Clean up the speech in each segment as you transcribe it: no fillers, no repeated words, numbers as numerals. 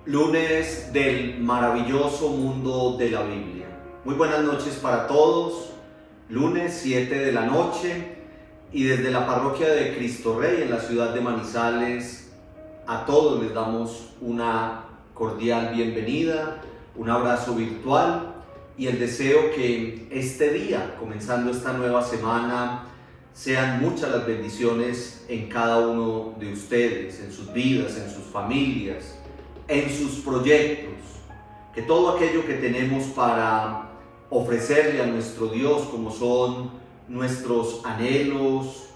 Lunes del maravilloso mundo de la Biblia. Muy buenas noches para todos. Lunes 7 de la noche y desde la parroquia de Cristo Rey en la ciudad de Manizales a todos les damos una cordial bienvenida, un abrazo virtual y el deseo que este día, comenzando esta nueva semana, sean muchas las bendiciones en cada uno de ustedes, en sus vidas, en sus familias, en sus proyectos, que todo aquello que tenemos para ofrecerle a nuestro Dios, como son nuestros anhelos,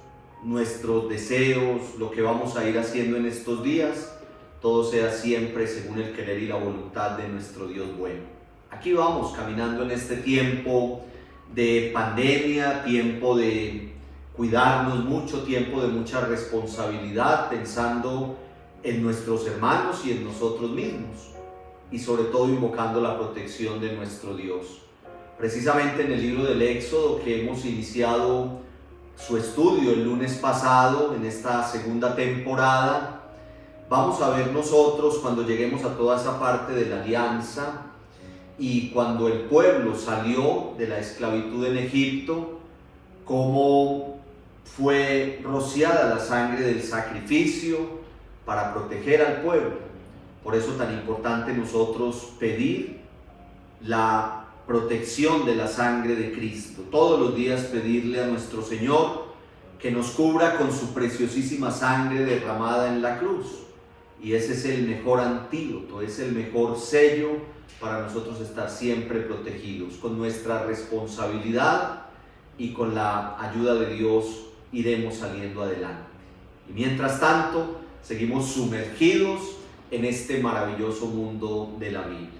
nuestros deseos, lo que vamos a ir haciendo en estos días, todo sea siempre según el querer y la voluntad de nuestro Dios bueno. Aquí vamos caminando en este tiempo de pandemia, tiempo de cuidarnos mucho, tiempo de mucha responsabilidad, pensando en nuestros hermanos y en nosotros mismos, y sobre todo invocando la protección de nuestro Dios. Precisamente en el libro del Éxodo, que hemos iniciado su estudio el lunes pasado, en esta segunda temporada, vamos a ver nosotros cuando lleguemos a toda esa parte de la alianza y cuando el pueblo salió de la esclavitud en Egipto, cómo fue rociada la sangre del sacrificio para proteger al pueblo. Por eso tan importante nosotros pedir la protección de la sangre de Cristo. Todos los días pedirle a nuestro Señor que nos cubra con su preciosísima sangre derramada en la cruz. Y ese es el mejor antídoto, es el mejor sello para nosotros estar siempre protegidos. Con nuestra responsabilidad y con la ayuda de Dios iremos saliendo adelante. Y mientras tanto, seguimos sumergidos en este maravilloso mundo de la Biblia.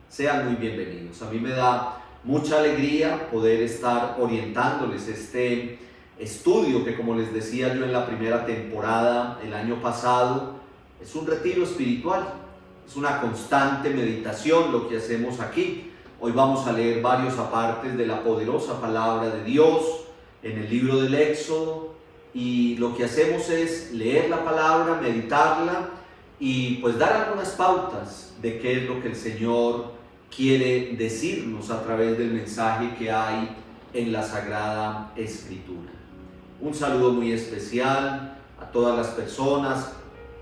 Sean muy bienvenidos. A mí me da mucha alegría poder estar orientándoles este estudio que, como les decía yo en la primera temporada el año pasado, es un retiro espiritual, es una constante meditación lo que hacemos aquí. Hoy vamos a leer varios apartes de la poderosa palabra de Dios en el libro del Éxodo. Y lo que hacemos es leer la palabra, meditarla y pues dar algunas pautas de qué es lo que el Señor quiere decirnos a través del mensaje que hay en la Sagrada Escritura. Un saludo muy especial a todas las personas,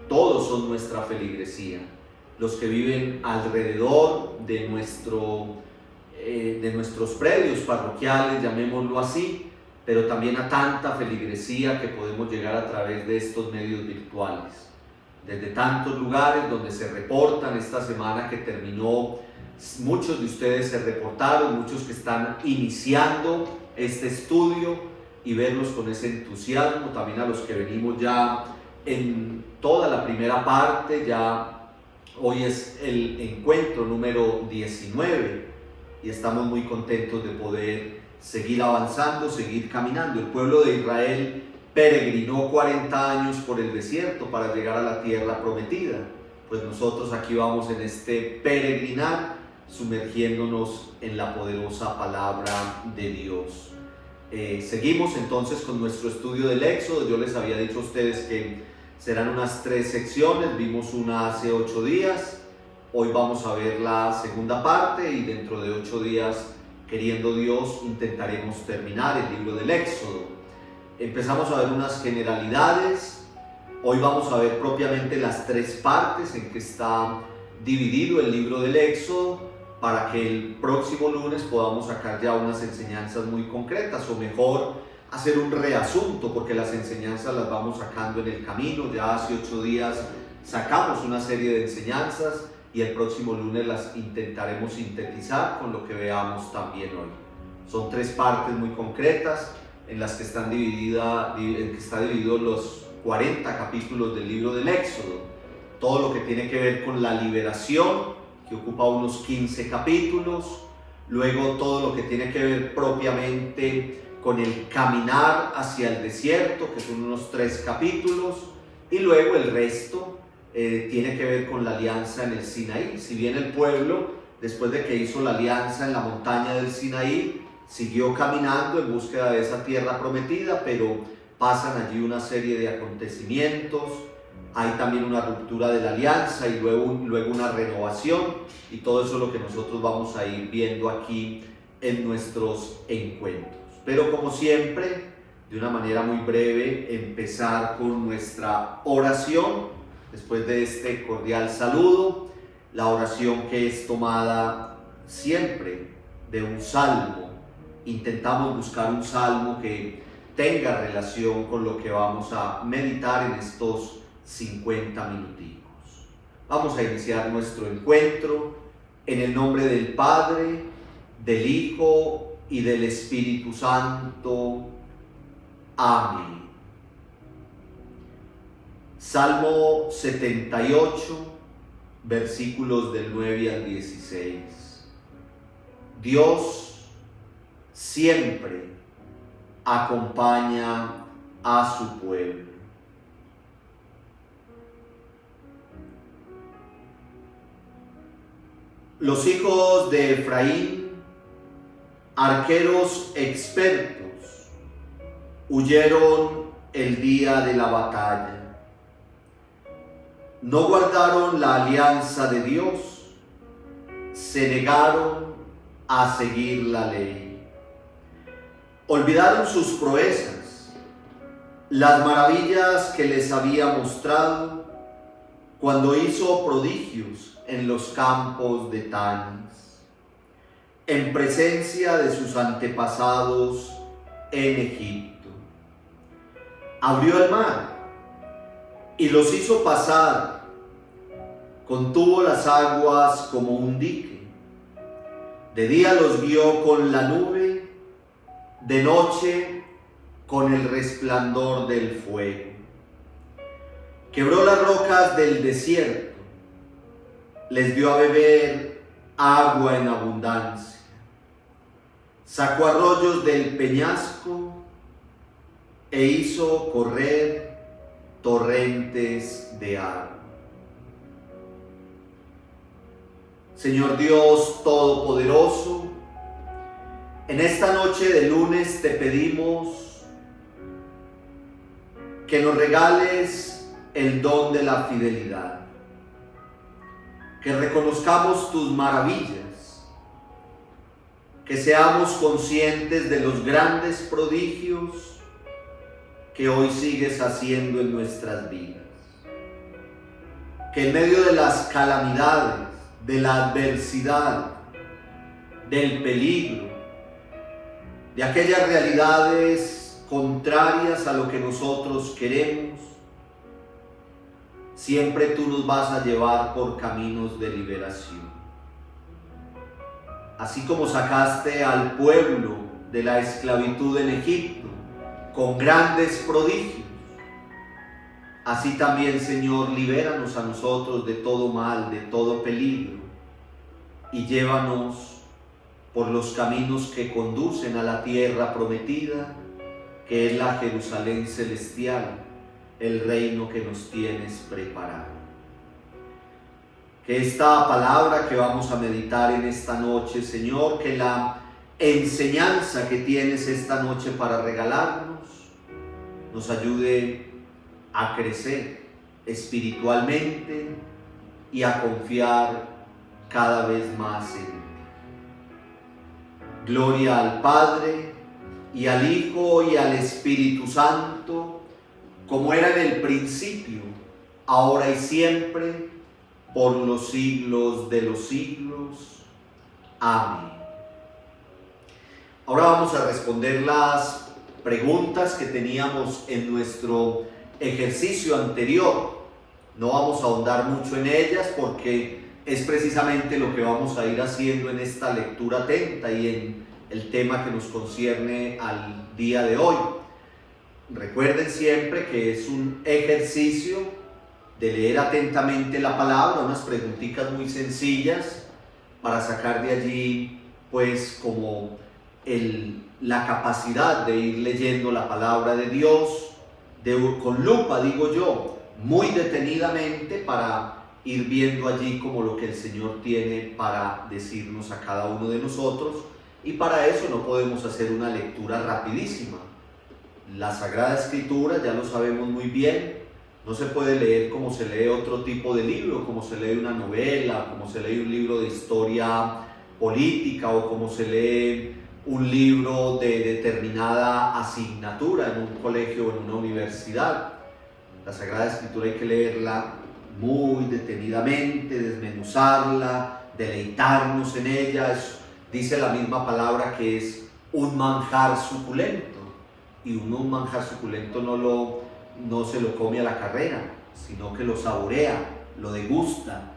todos son nuestra feligresía, los que viven alrededor de nuestros predios parroquiales, llamémoslo así, pero también a tanta feligresía que podemos llegar a través de estos medios virtuales. Desde tantos lugares donde se reportan, esta semana que terminó, muchos de ustedes se reportaron, muchos que están iniciando este estudio y verlos con ese entusiasmo, también a los que venimos ya en toda la primera parte, ya hoy es el encuentro número 19 y estamos muy contentos de poder seguir avanzando, seguir caminando. El pueblo de Israel peregrinó 40 años por el desierto para llegar a la tierra prometida. Pues nosotros aquí vamos en este peregrinar, sumergiéndonos en la poderosa palabra de Dios. Seguimos entonces con nuestro estudio del Éxodo. Yo les había dicho a ustedes que serán unas 3 secciones, vimos una hace 8 días, hoy vamos a ver la segunda parte y dentro de 8 días, queriendo Dios, intentaremos terminar el libro del Éxodo. Empezamos a ver unas generalidades. Hoy vamos a ver propiamente las 3 partes en que está dividido el libro del Éxodo, para que el próximo lunes podamos sacar ya unas enseñanzas muy concretas, o mejor, hacer un reasunto, porque las enseñanzas las vamos sacando en el camino. Ya hace 8 días sacamos una serie de enseñanzas y el próximo lunes las intentaremos sintetizar con lo que veamos también hoy. Son 3 partes muy concretas en las que está dividido los 40 capítulos del libro del Éxodo. Todo lo que tiene que ver con la liberación, que ocupa unos 15 capítulos. Luego todo lo que tiene que ver propiamente con el caminar hacia el desierto, que son unos 3 capítulos. Y luego el resto tiene que ver con la alianza en el Sinaí. Si bien el pueblo, después de que hizo la alianza en la montaña del Sinaí, siguió caminando en búsqueda de esa tierra prometida, pero pasan allí una serie de acontecimientos hay también una ruptura de la alianza y luego una renovación, y todo eso es lo que nosotros vamos a ir viendo aquí en nuestros encuentros. Pero como siempre, de una manera muy breve, empezar con nuestra oración, después de este cordial saludo, la oración que es tomada siempre de un salmo. Intentamos buscar un salmo que tenga relación con lo que vamos a meditar en estos 50 minuticos. Vamos a iniciar nuestro encuentro en el nombre del Padre, del Hijo y del Espíritu Santo. Amén. Salmo 78, versículos del 9 al 16. Dios siempre acompaña a su pueblo. Los hijos de Efraín, arqueros expertos, huyeron el día de la batalla. No guardaron la alianza de Dios, se negaron a seguir la ley. Olvidaron sus proezas, las maravillas que les había mostrado cuando hizo prodigios en los campos de Tanis, en presencia de sus antepasados en Egipto. Abrió el mar y los hizo pasar, contuvo las aguas como un dique. De día los guió con la nube, de noche con el resplandor del fuego. Quebró las rocas del desierto, les dio a beber agua en abundancia. Sacó arroyos del peñasco e hizo correr torrentes de agua. Señor Dios Todopoderoso, en esta noche de lunes te pedimos que nos regales el don de la fidelidad, que reconozcamos tus maravillas, que seamos conscientes de los grandes prodigios que hoy sigues haciendo en nuestras vidas, que en medio de las calamidades, de la adversidad, del peligro, de aquellas realidades contrarias a lo que nosotros queremos, siempre tú nos vas a llevar por caminos de liberación. Así como sacaste al pueblo de la esclavitud en Egipto con grandes prodigios, así también, Señor, libéranos a nosotros de todo mal, de todo peligro, y llévanos por los caminos que conducen a la tierra prometida, que es la Jerusalén celestial, el reino que nos tienes preparado. Que esta palabra que vamos a meditar en esta noche, Señor, que la enseñanza que tienes esta noche para regalarnos, nos ayude a crecer espiritualmente y a confiar cada vez más en ti. Gloria al Padre, y al Hijo, y al Espíritu Santo, como era en el principio, ahora y siempre, por los siglos de los siglos. Amén. Ahora vamos a responder las preguntas que teníamos en nuestro ejercicio anterior. No vamos a ahondar mucho en ellas porque es precisamente lo que vamos a ir haciendo en esta lectura atenta y en el tema que nos concierne al día de hoy. Recuerden siempre que es un ejercicio de leer atentamente la palabra, unas preguntitas muy sencillas para sacar de allí pues como la capacidad de ir leyendo la palabra de Dios con lupa, digo yo, muy detenidamente, para ir viendo allí como lo que el Señor tiene para decirnos a cada uno de nosotros, y para eso no podemos hacer una lectura rapidísima. La Sagrada Escritura, ya lo sabemos muy bien, No se puede leer como se lee otro tipo de libro, como se lee una novela, como se lee un libro de historia política o como se lee un libro de determinada asignatura en un colegio o en una universidad. La Sagrada Escritura hay que leerla muy detenidamente, desmenuzarla, deleitarnos en ella. Dice la misma palabra que es un manjar suculento, y uno un manjar suculento no se lo come a la carrera, sino que lo saborea, lo degusta,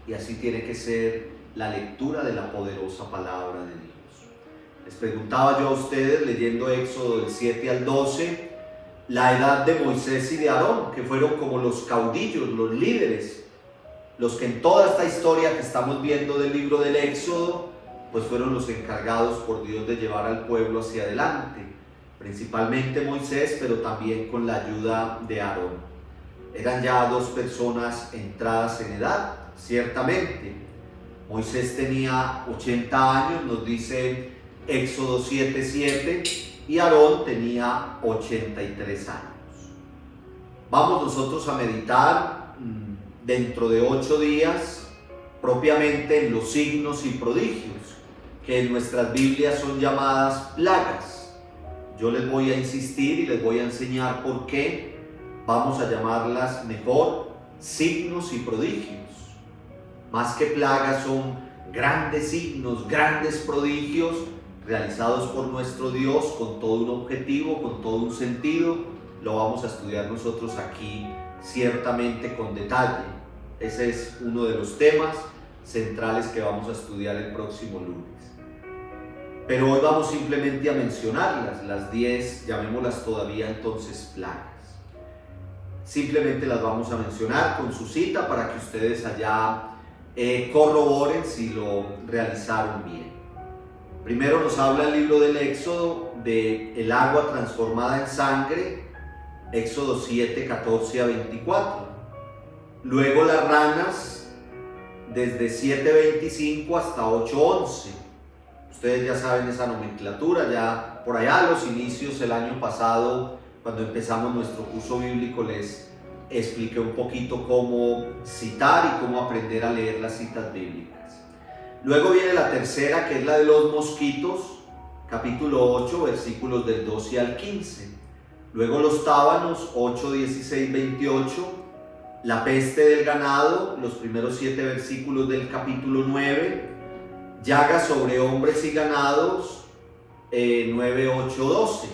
y así tiene que ser la lectura de la poderosa palabra de Dios. Les preguntaba yo a ustedes, leyendo Éxodo del 7 al 12, la edad de Moisés y de Aarón, que fueron como los caudillos, los líderes, los que en toda esta historia que estamos viendo del libro del Éxodo, pues fueron los encargados por Dios de llevar al pueblo hacia adelante, principalmente Moisés, pero también con la ayuda de Aarón. Eran ya dos personas entradas en edad, ciertamente. Moisés tenía 80 años, nos dice Éxodo 7:7, y Aarón tenía 83 años. Vamos nosotros a meditar dentro de 8 días propiamente en los signos y prodigios, que en nuestras Biblias son llamadas plagas. Yo les voy a insistir y les voy a enseñar por qué vamos a llamarlas mejor signos y prodigios. Más que plagas, son grandes signos, grandes prodigios realizados por nuestro Dios con todo un objetivo, con todo un sentido. Lo vamos a estudiar nosotros aquí ciertamente con detalle. Ese es uno de los temas centrales que vamos a estudiar el próximo lunes. Pero hoy vamos simplemente a mencionarlas, las 10, llamémoslas todavía entonces plagas. Simplemente las vamos a mencionar con su cita para que ustedes allá corroboren si lo realizaron bien. Primero nos habla el libro del Éxodo de el agua transformada en sangre, Éxodo 7, 14 a 24. Luego las ranas desde 7:25 hasta 8:11. Ustedes ya saben esa nomenclatura, ya por allá a los inicios el año pasado, cuando empezamos nuestro curso bíblico, les expliqué un poquito cómo citar y cómo aprender a leer las citas bíblicas. Luego viene la tercera, que es la de los mosquitos, capítulo 8, versículos del 12 al 15. Luego los tábanos, 8, 16, 28. La peste del ganado, los primeros 7 versículos del capítulo 9. Llagas sobre hombres y ganados, 9, 8, 12.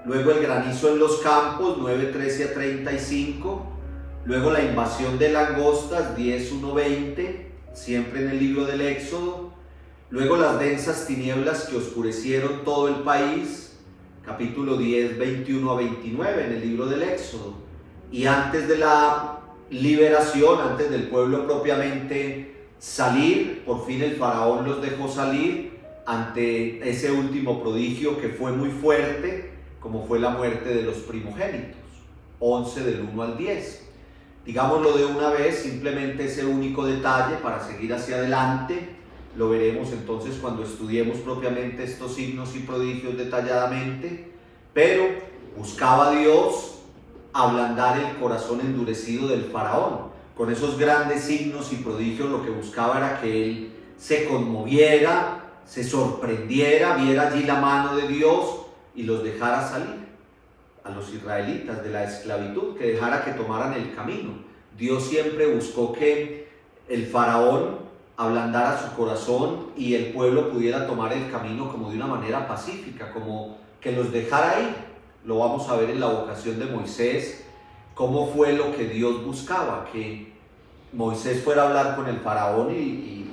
Luego el granizo en los campos, 9, 13 a 35. Luego la invasión de langostas, 10, 1, 20, siempre en el libro del Éxodo. Luego las densas tinieblas que oscurecieron todo el país, capítulo 10, 21 a 29 en el libro del Éxodo. Y antes de la liberación, antes del pueblo propiamente salir, por fin el faraón los dejó salir ante ese último prodigio que fue muy fuerte, como fue la muerte de los primogénitos, 11 del 1 al 10. Digámoslo de una vez, simplemente ese único detalle para seguir hacia adelante. Lo veremos entonces cuando estudiemos propiamente estos signos y prodigios detalladamente. Pero buscaba Dios ablandar el corazón endurecido del faraón. Con esos grandes signos y prodigios lo que buscaba era que él se conmoviera, se sorprendiera, viera allí la mano de Dios y los dejara salir a los israelitas de la esclavitud, que dejara que tomaran el camino. Dios siempre buscó que el faraón ablandara su corazón y el pueblo pudiera tomar el camino como de una manera pacífica, como que los dejara ir. Lo vamos a ver en la vocación de Moisés, cómo fue lo que Dios buscaba, que Moisés fuera a hablar con el faraón y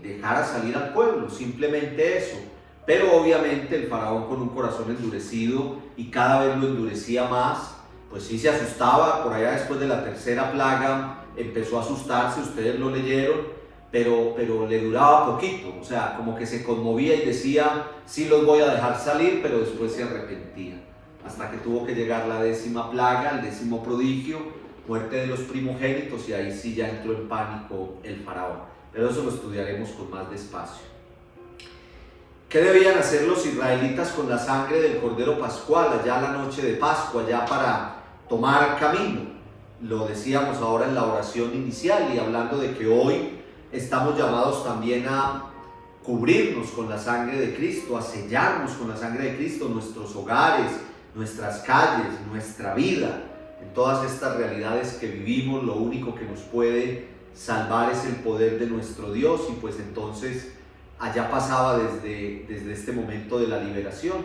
dejara salir al pueblo, simplemente eso. Pero obviamente el faraón, con un corazón endurecido y cada vez lo endurecía más, pues sí se asustaba. Por allá después de la tercera plaga empezó a asustarse, ustedes lo leyeron, pero le duraba poquito, o sea, como que se conmovía y decía, sí los voy a dejar salir, pero después se arrepentía. Hasta que tuvo que llegar la 10ª plaga, el 10º prodigio, muerte de los primogénitos, y ahí sí ya entró en pánico el faraón. Pero eso lo estudiaremos con más despacio. ¿Qué debían hacer los israelitas con la sangre del Cordero Pascual allá la noche de Pascua, ya para tomar camino? Lo decíamos ahora en la oración inicial y hablando de que hoy estamos llamados también a cubrirnos con la sangre de Cristo, a sellarnos con la sangre de Cristo nuestros hogares, nuestras calles, nuestra vida. En todas estas realidades que vivimos, lo único que nos puede salvar es el poder de nuestro Dios, y pues entonces allá pasaba desde este momento de la liberación.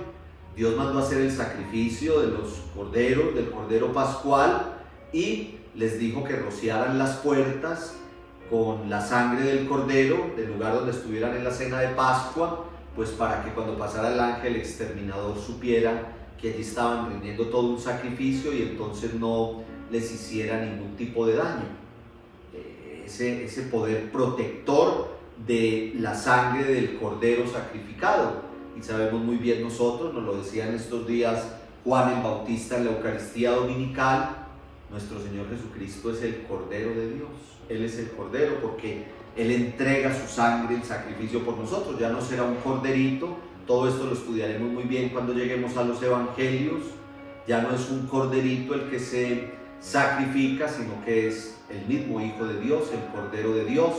Dios mandó a hacer el sacrificio de los corderos, del cordero pascual, y les dijo que rociaran las puertas con la sangre del cordero del lugar donde estuvieran en la cena de Pascua, pues para que cuando pasara el ángel exterminador supiera que allí estaban rindiendo todo un sacrificio y entonces no les hiciera ningún tipo de daño. Ese poder protector de la sangre del cordero sacrificado. Y sabemos muy bien nosotros, nos lo decía en estos días Juan el Bautista en la Eucaristía Dominical, nuestro Señor Jesucristo es el Cordero de Dios. Él es el Cordero porque Él entrega su sangre en sacrificio por nosotros. Ya no será un corderito, todo esto lo estudiaremos muy bien cuando lleguemos a los Evangelios. Ya no es un corderito el que se sacrifica, sino que es el mismo Hijo de Dios, el Cordero de Dios,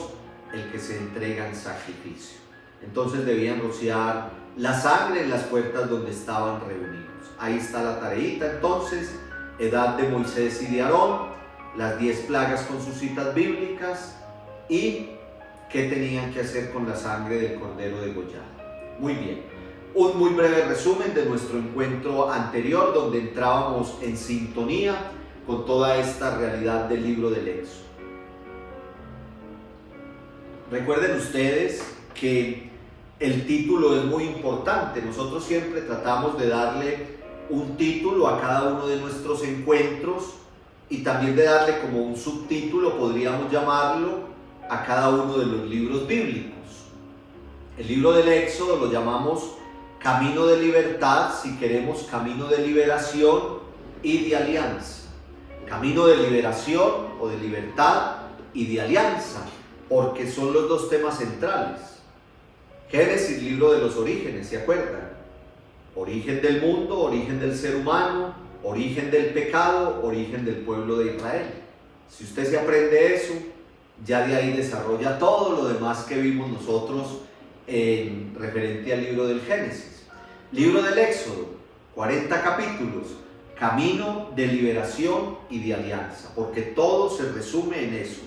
el que se entrega en sacrificio. Entonces debían rociar la sangre en las puertas donde estaban reunidos. Ahí está la tareita entonces, edad de Moisés y de Aarón, las 10 plagas con sus citas bíblicas y qué tenían que hacer con la sangre del cordero degollado. Muy bien, un muy breve resumen de nuestro encuentro anterior donde entrábamos en sintonía con toda esta realidad del libro del Éxodo. Recuerden ustedes que el título es muy importante. Nosotros siempre tratamos de darle un título a cada uno de nuestros encuentros y también de darle como un subtítulo, podríamos llamarlo, a cada uno de los libros bíblicos. El libro del Éxodo lo llamamos Camino de Libertad, si queremos Camino de Liberación y de Alianza. Camino de liberación o de libertad y de alianza, porque son los dos temas centrales. Génesis, libro de los orígenes, ¿se acuerdan? Origen del mundo, origen del ser humano, origen del pecado, origen del pueblo de Israel. Si usted se aprende eso, ya de ahí desarrolla todo lo demás que vimos nosotros en referente al libro del Génesis. Libro del Éxodo, 40 capítulos, camino de liberación y de alianza, porque todo se resume en eso.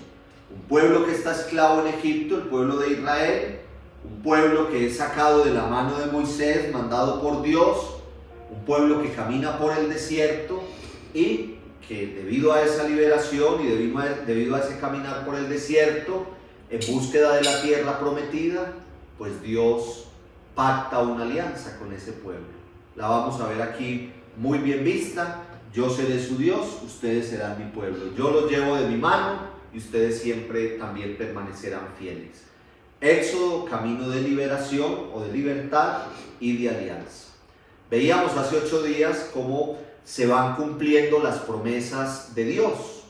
Un pueblo que está esclavo en Egipto, el pueblo de Israel, un pueblo que es sacado de la mano de Moisés, mandado por Dios, un pueblo que camina por el desierto y que debido a esa liberación y debido a ese caminar por el desierto, en búsqueda de la tierra prometida, pues Dios pacta una alianza con ese pueblo. La vamos a ver aquí muy bien vista. Yo seré su Dios, ustedes serán mi pueblo. Yo los llevo de mi mano y ustedes siempre también permanecerán fieles. Éxodo, camino de liberación o de libertad y de alianza. Veíamos hace 8 días cómo se van cumpliendo las promesas de Dios.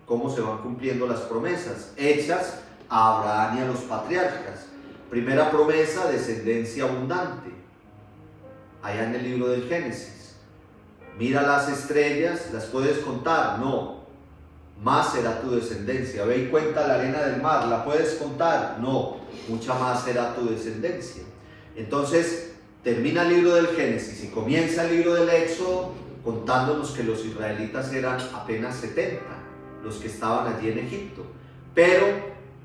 Cómo se van cumpliendo las promesas hechas a Abraham y a los patriarcas. Primera promesa, descendencia abundante. Allá en el libro del Génesis. Mira las estrellas, ¿las puedes contar? No. Más será tu descendencia. Ve y cuenta la arena del mar, ¿la puedes contar? No. Mucha más será tu descendencia. Entonces termina el libro del Génesis y comienza el libro del Éxodo contándonos que los israelitas eran apenas 70 los que estaban allí en Egipto, pero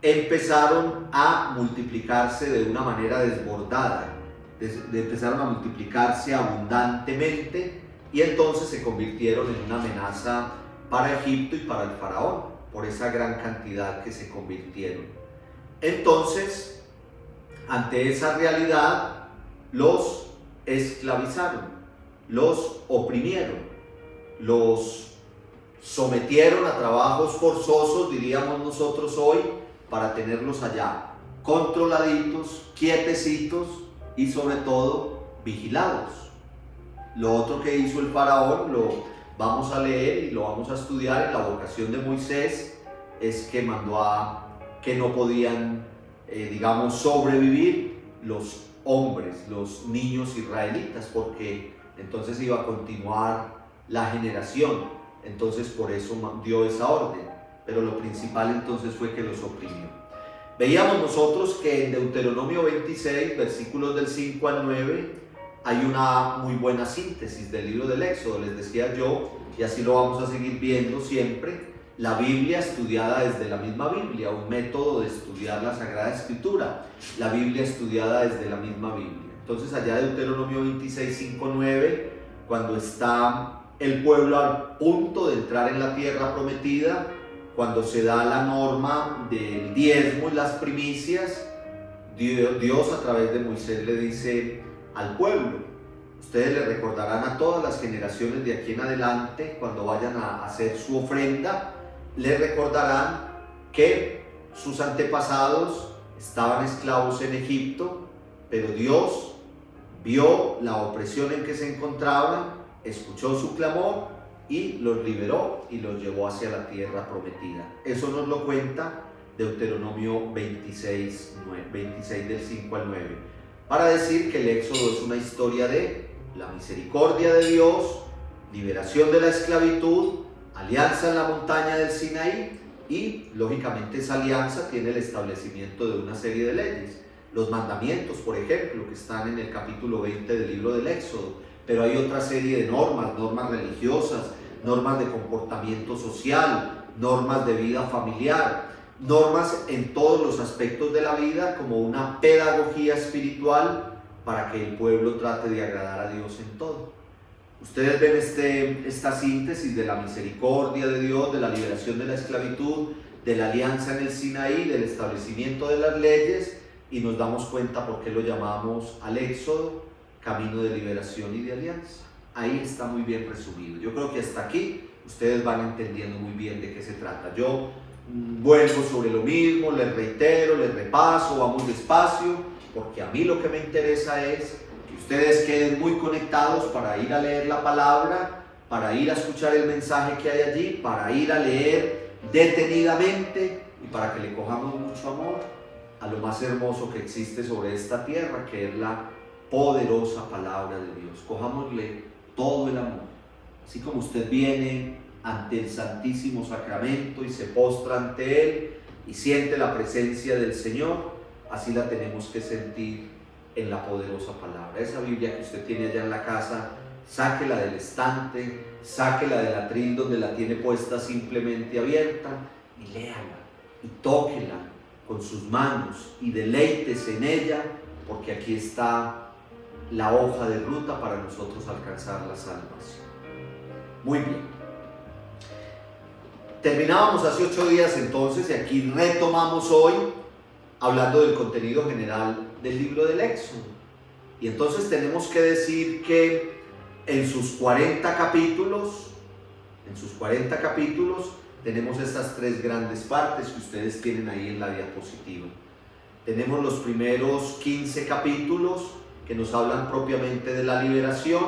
empezaron a multiplicarse de una manera desbordada, empezaron a multiplicarse abundantemente y entonces se convirtieron en una amenaza para Egipto y para el faraón por esa gran cantidad que se convirtieron. Entonces, ante esa realidad, los esclavizaron, los oprimieron, los sometieron a trabajos forzosos, diríamos nosotros hoy, para tenerlos allá, controladitos, quietecitos y sobre todo vigilados. Lo otro que hizo el faraón, lo vamos a leer y lo vamos a estudiar en la vocación de Moisés, es que mandó a que no podían, sobrevivir los hombres, los niños israelitas, porque entonces iba a continuar la generación. entonces por eso dio esa orden, pero lo principal entonces fue que los oprimió. Veíamos nosotros que en Deuteronomio 26, versículos del 5 al 9, hay una muy buena síntesis del libro del Éxodo. Les decía yo, y así lo vamos a seguir viendo siempre, la Biblia estudiada desde la misma Biblia, un método de estudiar la Sagrada Escritura, la Biblia estudiada desde la misma Biblia. Entonces allá Deuteronomio 26, 5, 9, cuando está el pueblo al punto de entrar en la tierra prometida, cuando se da la norma del diezmo y las primicias, Dios a través de Moisés le dice al pueblo: ustedes le recordarán a todas las generaciones de aquí en adelante, cuando vayan a hacer su ofrenda, le recordarán que sus antepasados estaban esclavos en Egipto, pero Dios vio la opresión en que se encontraban, escuchó su clamor y los liberó y los llevó hacia la tierra prometida. Eso nos lo cuenta Deuteronomio 26, 26 del 5 al 9, para decir que el Éxodo es una historia de la misericordia de Dios, liberación de la esclavitud, alianza en la montaña del Sinaí, y lógicamente esa alianza tiene el establecimiento de una serie de leyes, los mandamientos, por ejemplo, que están en el capítulo 20 del libro del Éxodo, pero hay otra serie de normas religiosas, normas de comportamiento social, normas de vida familiar, normas en todos los aspectos de la vida, como una pedagogía espiritual para que el pueblo trate de agradar a Dios en todo. Ustedes ven esta síntesis de la misericordia de Dios, de la liberación de la esclavitud, de la alianza en el Sinaí, del establecimiento de las leyes, y nos damos cuenta por qué lo llamamos al Éxodo camino de liberación y de alianza. Ahí está muy bien resumido. Yo creo que hasta aquí ustedes van entendiendo muy bien de qué se trata. Yo vuelvo sobre lo mismo, les reitero, les repaso, vamos despacio, porque a mí lo que me interesa es que ustedes queden muy conectados para ir a leer la palabra, para ir a escuchar el mensaje que hay allí, para ir a leer detenidamente y para que le cojamos mucho amor a lo más hermoso que existe sobre esta tierra, que es la poderosa palabra de Dios. Cojámosle todo el amor. Así como usted viene ante el Santísimo Sacramento y se postra ante Él y siente la presencia del Señor, así la tenemos que sentir en la poderosa palabra. Esa Biblia que usted tiene allá en la casa, sáquela del estante, sáquela del atril donde la tiene puesta simplemente abierta y léala y tóquela con sus manos y deleítese en ella, porque aquí está la hoja de ruta para nosotros alcanzar la salvación. Muy bien. Terminábamos hace 8 días entonces, y aquí retomamos hoy hablando del contenido general del libro del Éxodo. Y entonces tenemos que decir que en sus 40 capítulos tenemos estas 3 grandes partes que ustedes tienen ahí en la diapositiva. Tenemos los primeros 15 capítulos que nos hablan propiamente de la liberación,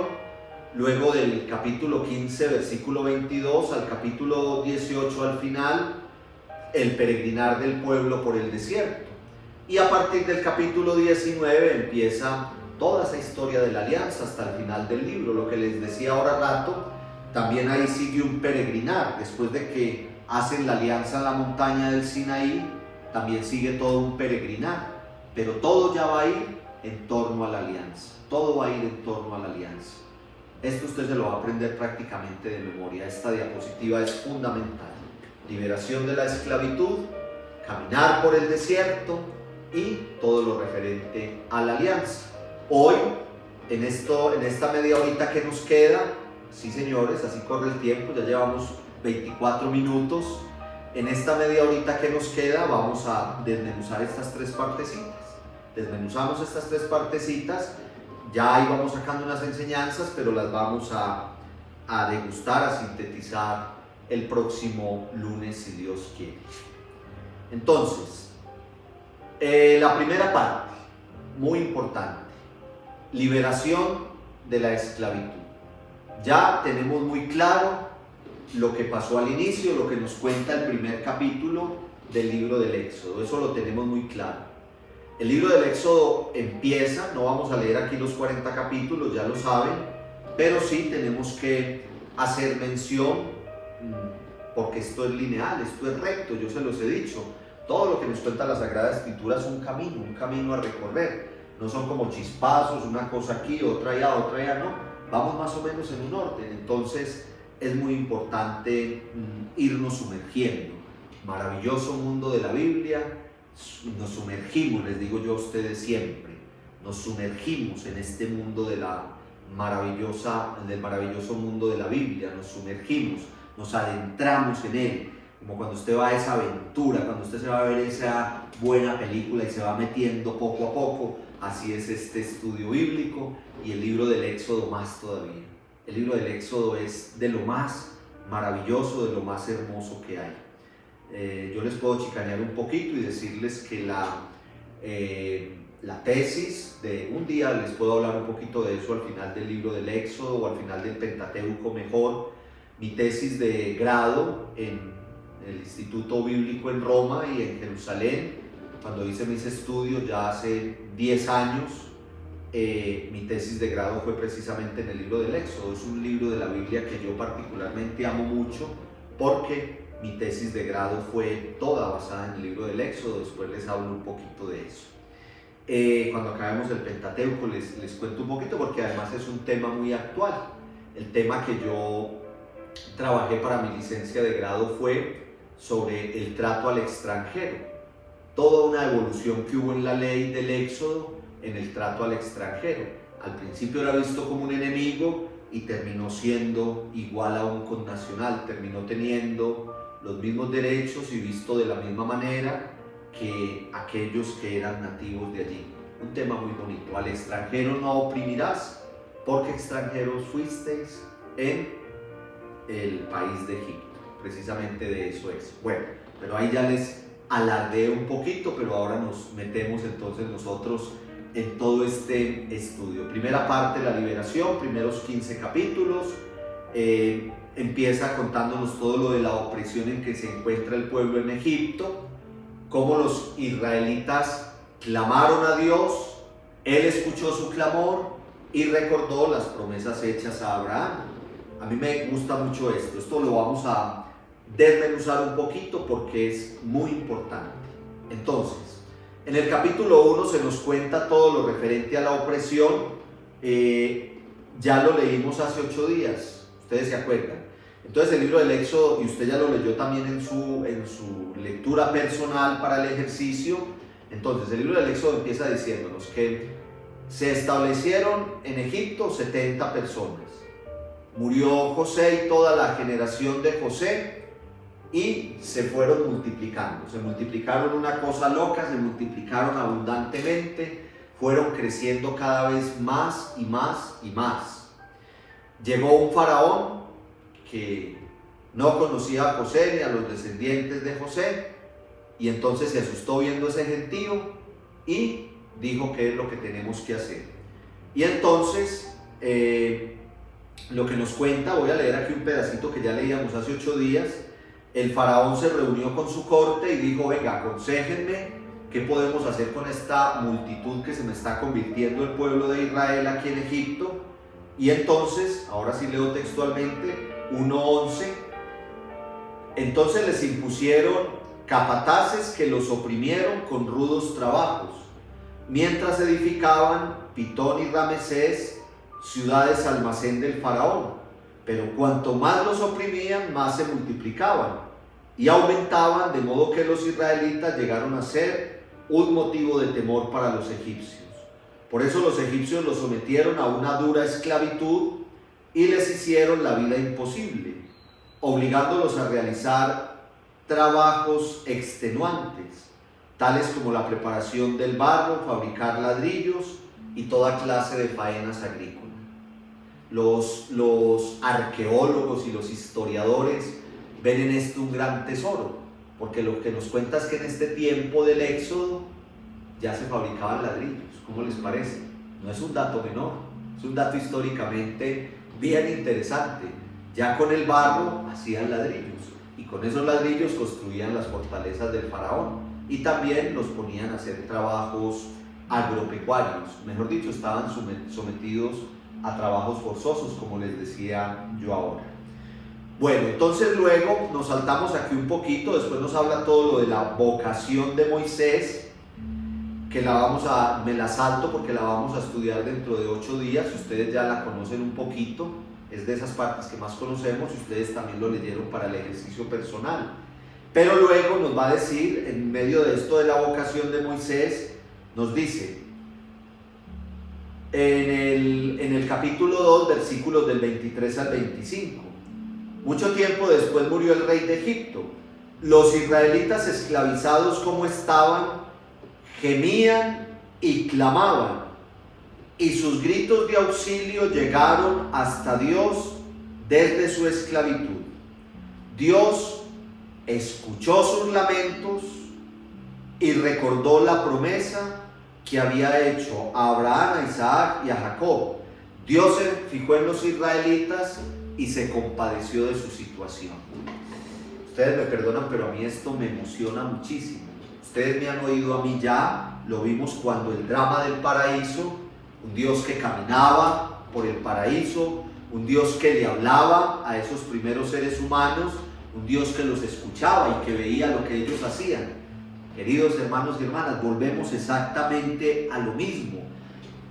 luego del capítulo 15, versículo 22 al capítulo 18 al final, el peregrinar del pueblo por el desierto. Y a partir del capítulo 19 empieza toda esa historia de la alianza hasta el final del libro. Lo que les decía ahora rato, también ahí sigue un peregrinar. Después de que hacen la alianza en la montaña del Sinaí, también sigue todo un peregrinar. Pero todo ya va a ir en torno a la alianza. Todo va a ir en torno a la alianza. Esto usted se lo va a aprender prácticamente de memoria. Esta diapositiva es fundamental. Liberación de la esclavitud, caminar por el desierto y todo lo referente a la alianza. Hoy, en esta media horita que nos queda, sí señores, así corre el tiempo, ya llevamos 24 minutos. En esta media horita que nos queda vamos a desmenuzar estas 3 partecitas. Desmenuzamos estas 3 partecitas, ya ahí vamos sacando unas enseñanzas, pero las vamos a degustar, a sintetizar el próximo lunes, si Dios quiere. Entonces, la primera parte, muy importante, liberación de la esclavitud. Ya tenemos muy claro lo que pasó al inicio, lo que nos cuenta el primer capítulo del libro del Éxodo, eso lo tenemos muy claro. El libro del Éxodo empieza, no vamos a leer aquí los 40 capítulos, ya lo saben, pero sí tenemos que hacer mención porque esto es lineal, esto es recto, yo se los he dicho. Todo lo que nos cuenta la Sagrada Escritura es un camino a recorrer. No son como chispazos, una cosa aquí, otra allá, no. Vamos más o menos en un orden. Entonces es muy importante irnos sumergiendo. Maravilloso mundo de la Biblia, nos sumergimos, les digo yo a ustedes siempre, nos sumergimos en este mundo del maravilloso mundo de la Biblia, nos sumergimos, nos adentramos en él, como cuando usted va a esa aventura, cuando usted se va a ver esa buena película y se va metiendo poco a poco. Así es este estudio bíblico, y el libro del Éxodo más todavía. El libro del Éxodo es de lo más maravilloso, de lo más hermoso que hay. Yo les puedo chicanear un poquito y decirles que la tesis de un día, les puedo hablar un poquito de eso al final del libro del Éxodo o al final del Pentateuco mejor. Mi tesis de grado en el Instituto Bíblico en Roma y en Jerusalén, cuando hice mis estudios ya hace 10 años, mi tesis de grado fue precisamente en el libro del Éxodo. Es un libro de la Biblia que yo particularmente amo mucho, porque mi tesis de grado fue toda basada en el libro del Éxodo. Después les hablo un poquito de eso. Cuando acabemos el Pentateuco les cuento un poquito, porque además es un tema muy actual. El tema que yo trabajé para mi licencia de grado fue sobre el trato al extranjero. Toda una evolución que hubo en la ley del Éxodo en el trato al extranjero. Al principio era visto como un enemigo y terminó siendo igual a un connacional, terminó teniendo los mismos derechos y visto de la misma manera que aquellos que eran nativos de allí. Un tema muy bonito. Al extranjero no oprimirás, porque extranjeros fuisteis en el país de Egipto. Precisamente de eso es. Bueno, pero ahí ya les alardeé un poquito, pero ahora nos metemos entonces nosotros en todo este estudio. Primera parte, la liberación, primeros 15 capítulos. Empieza contándonos todo lo de la opresión en que se encuentra el pueblo en Egipto, cómo los israelitas clamaron a Dios, Él escuchó su clamor y recordó las promesas hechas a Abraham. A mí me gusta mucho esto lo vamos a desmenuzar un poquito porque es muy importante. Entonces, en el capítulo 1 se nos cuenta todo lo referente a la opresión. Ya lo leímos hace 8 días, ustedes se acuerdan. Entonces el libro del Éxodo, y usted ya lo leyó también en su lectura personal para el ejercicio. Entonces el libro del Éxodo empieza diciéndonos que se establecieron en Egipto 70 personas. Murió José y toda la generación de José, y se fueron multiplicando. Se multiplicaron una cosa loca, se multiplicaron abundantemente, fueron creciendo cada vez más y más y más. Llegó un faraón que no conocía a José ni a los descendientes de José, y entonces se asustó viendo ese gentío y dijo: ¿qué es lo que tenemos que hacer? Y entonces lo que nos cuenta, voy a leer aquí un pedacito que ya leíamos hace 8 días. El faraón se reunió con su corte y dijo: venga, aconséjenme qué podemos hacer con esta multitud que se me está convirtiendo el pueblo de Israel aquí en Egipto. Y entonces, ahora sí leo textualmente, 1:11, entonces les impusieron capataces que los oprimieron con rudos trabajos, mientras edificaban Pitón y Ramesés, ciudades almacén del faraón. Pero cuanto más los oprimían, más se multiplicaban y aumentaban, de modo que los israelitas llegaron a ser un motivo de temor para los egipcios. Por eso los egipcios los sometieron a una dura esclavitud y les hicieron la vida imposible, obligándolos a realizar trabajos extenuantes, tales como la preparación del barro, fabricar ladrillos y toda clase de faenas agrícolas. Los arqueólogos y los historiadores ven en esto un gran tesoro, porque lo que nos cuenta es que en este tiempo del Éxodo ya se fabricaban ladrillos. ¿Cómo les parece? No es un dato menor, es un dato históricamente bien interesante. Ya con el barro hacían ladrillos, y con esos ladrillos construían las fortalezas del faraón, y también los ponían a hacer trabajos agropecuarios. Mejor dicho, estaban sometidos a trabajos forzosos, como les decía yo ahora. Bueno, entonces luego nos saltamos aquí un poquito, después nos habla todo lo de la vocación de Moisés, que me la salto porque la vamos a estudiar dentro de 8 días, ustedes ya la conocen un poquito, es de esas partes que más conocemos y ustedes también lo leyeron para el ejercicio personal. Pero luego nos va a decir, en medio de esto de la vocación de Moisés, nos dice, en el capítulo 2, versículos del 23 al 25, mucho tiempo después murió el rey de Egipto. Los israelitas esclavizados como estaban, gemían y clamaban, y sus gritos de auxilio llegaron hasta Dios desde su esclavitud. Dios escuchó sus lamentos y recordó la promesa que había hecho a Abraham, a Isaac y a Jacob. Dios se fijó en los israelitas y se compadeció de su situación. Ustedes me perdonan, pero a mí esto me emociona muchísimo. Ustedes me han oído a mí ya, lo vimos cuando el drama del paraíso, un Dios que caminaba por el paraíso, un Dios que le hablaba a esos primeros seres humanos, un Dios que los escuchaba y que veía lo que ellos hacían. Queridos hermanos y hermanas, volvemos exactamente a lo mismo.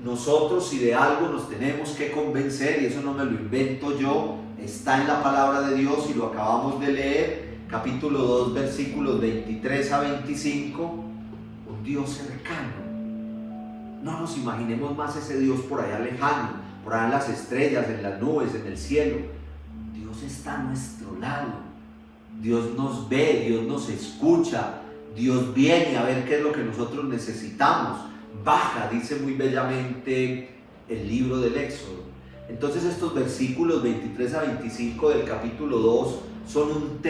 Nosotros, si de algo nos tenemos que convencer, y eso no me lo invento yo, está en la palabra de Dios y lo acabamos de leer, capítulo 2, versículos 23 a 25, un Dios cercano. No nos imaginemos más ese Dios por allá lejano, por allá en las estrellas, en las nubes, en el cielo. Dios está a nuestro lado. Dios nos ve, Dios nos escucha, Dios viene a ver qué es lo que nosotros necesitamos. Baja, dice muy bellamente el libro del Éxodo. Entonces estos versículos 23 a 25 del capítulo 2 son un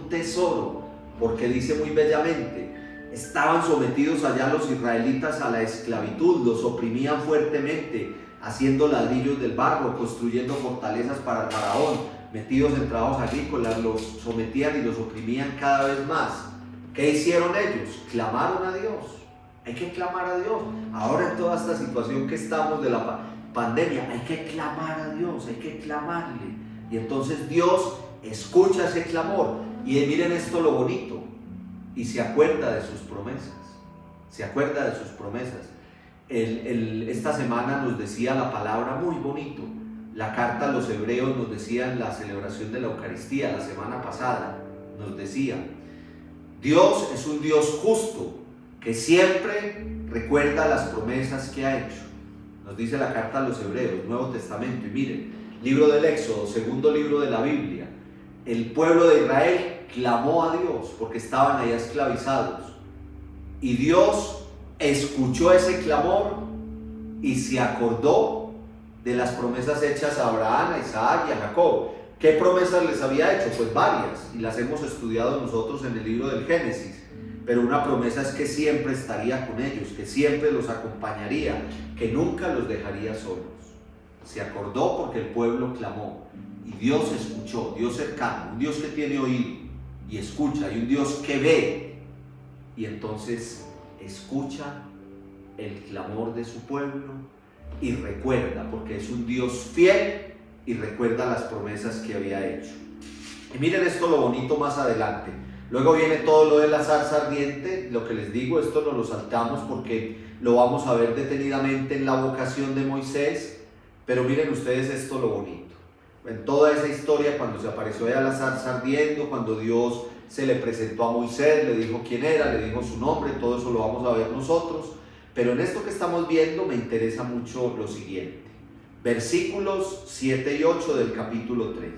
tesoro, porque dice muy bellamente, estaban sometidos allá los israelitas a la esclavitud, los oprimían fuertemente, haciendo ladrillos del barro, construyendo fortalezas para el faraón, metidos en trabajos agrícolas, los sometían y los oprimían cada vez más. ¿Qué hicieron ellos? Clamaron a Dios. Hay que clamar a Dios. Ahora en toda esta situación que estamos de la pandemia, hay que clamar a Dios, hay que clamarle. Y entonces Dios escucha ese clamor. Y miren esto lo bonito. Y se acuerda de sus promesas. Se acuerda de sus promesas. Esta semana nos decía la palabra muy bonito. La carta a los hebreos nos decía en la celebración de la Eucaristía, la semana pasada, nos decía, Dios es un Dios justo, que siempre recuerda las promesas que ha hecho. Nos dice la carta a los hebreos, Nuevo Testamento, y miren, libro del Éxodo, segundo libro de la Biblia, el pueblo de Israel clamó a Dios porque estaban ahí esclavizados, y Dios escuchó ese clamor y se acordó de las promesas hechas a Abraham, a Isaac y a Jacob. ¿Qué promesas les había hecho? Pues varias, y las hemos estudiado nosotros en el libro del Génesis. Pero una promesa es que siempre estaría con ellos, que siempre los acompañaría, que nunca los dejaría solos. Se acordó porque el pueblo clamó, y Dios escuchó, Dios cercano, un Dios que tiene oído y escucha, y un Dios que ve, y entonces escucha el clamor de su pueblo y recuerda, porque es un Dios fiel y recuerda las promesas que había hecho. Y miren esto lo bonito más adelante. Luego viene todo lo de la zarza ardiente. Lo que les digo, esto no lo saltamos porque lo vamos a ver detenidamente en la vocación de Moisés. Pero miren ustedes esto lo bonito. En toda esa historia, cuando se apareció allá la zarza ardiendo, cuando Dios se le presentó a Moisés, le dijo quién era, le dijo su nombre, todo eso lo vamos a ver nosotros. Pero en esto que estamos viendo me interesa mucho lo siguiente. Versículos 7 y 8 del capítulo 3.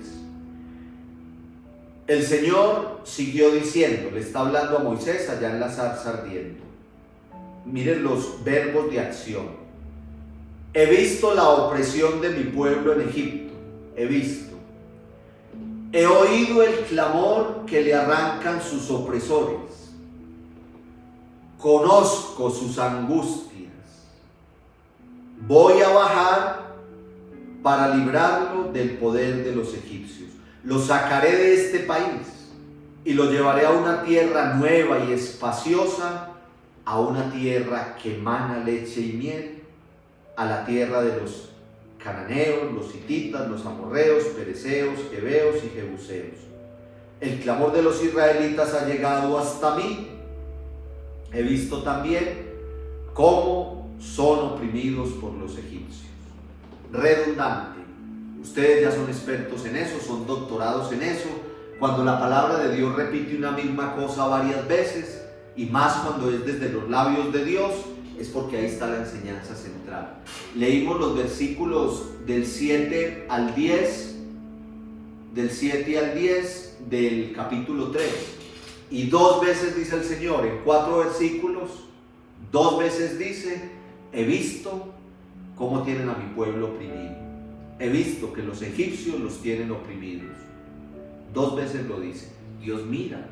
El Señor siguió diciendo, le está hablando a Moisés allá en la zarza ardiendo. Miren los verbos de acción. He visto la opresión de mi pueblo en Egipto. He visto. He oído el clamor que le arrancan sus opresores. Conozco sus angustias. Voy a bajar para librarlo del poder de los egipcios. Lo sacaré de este país y lo llevaré a una tierra nueva y espaciosa, a una tierra que emana leche y miel, a la tierra de los cananeos, los hititas, los amorreos, pereceos, heveos y jebuseos. El clamor de los israelitas ha llegado hasta mí. He visto también cómo son oprimidos por los egipcios. Redundante. Ustedes ya son expertos en eso, son doctorados en eso. Cuando la palabra de Dios repite una misma cosa varias veces, y más cuando es desde los labios de Dios, es porque ahí está la enseñanza central. Leímos los versículos del 7 al 10, del 7 al 10 del capítulo 3. Y 2 veces dice el Señor, en 4 versículos, 2 veces dice: he visto cómo tienen a mi pueblo oprimido. He visto que los egipcios los tienen oprimidos. 2 veces lo dice. Dios mira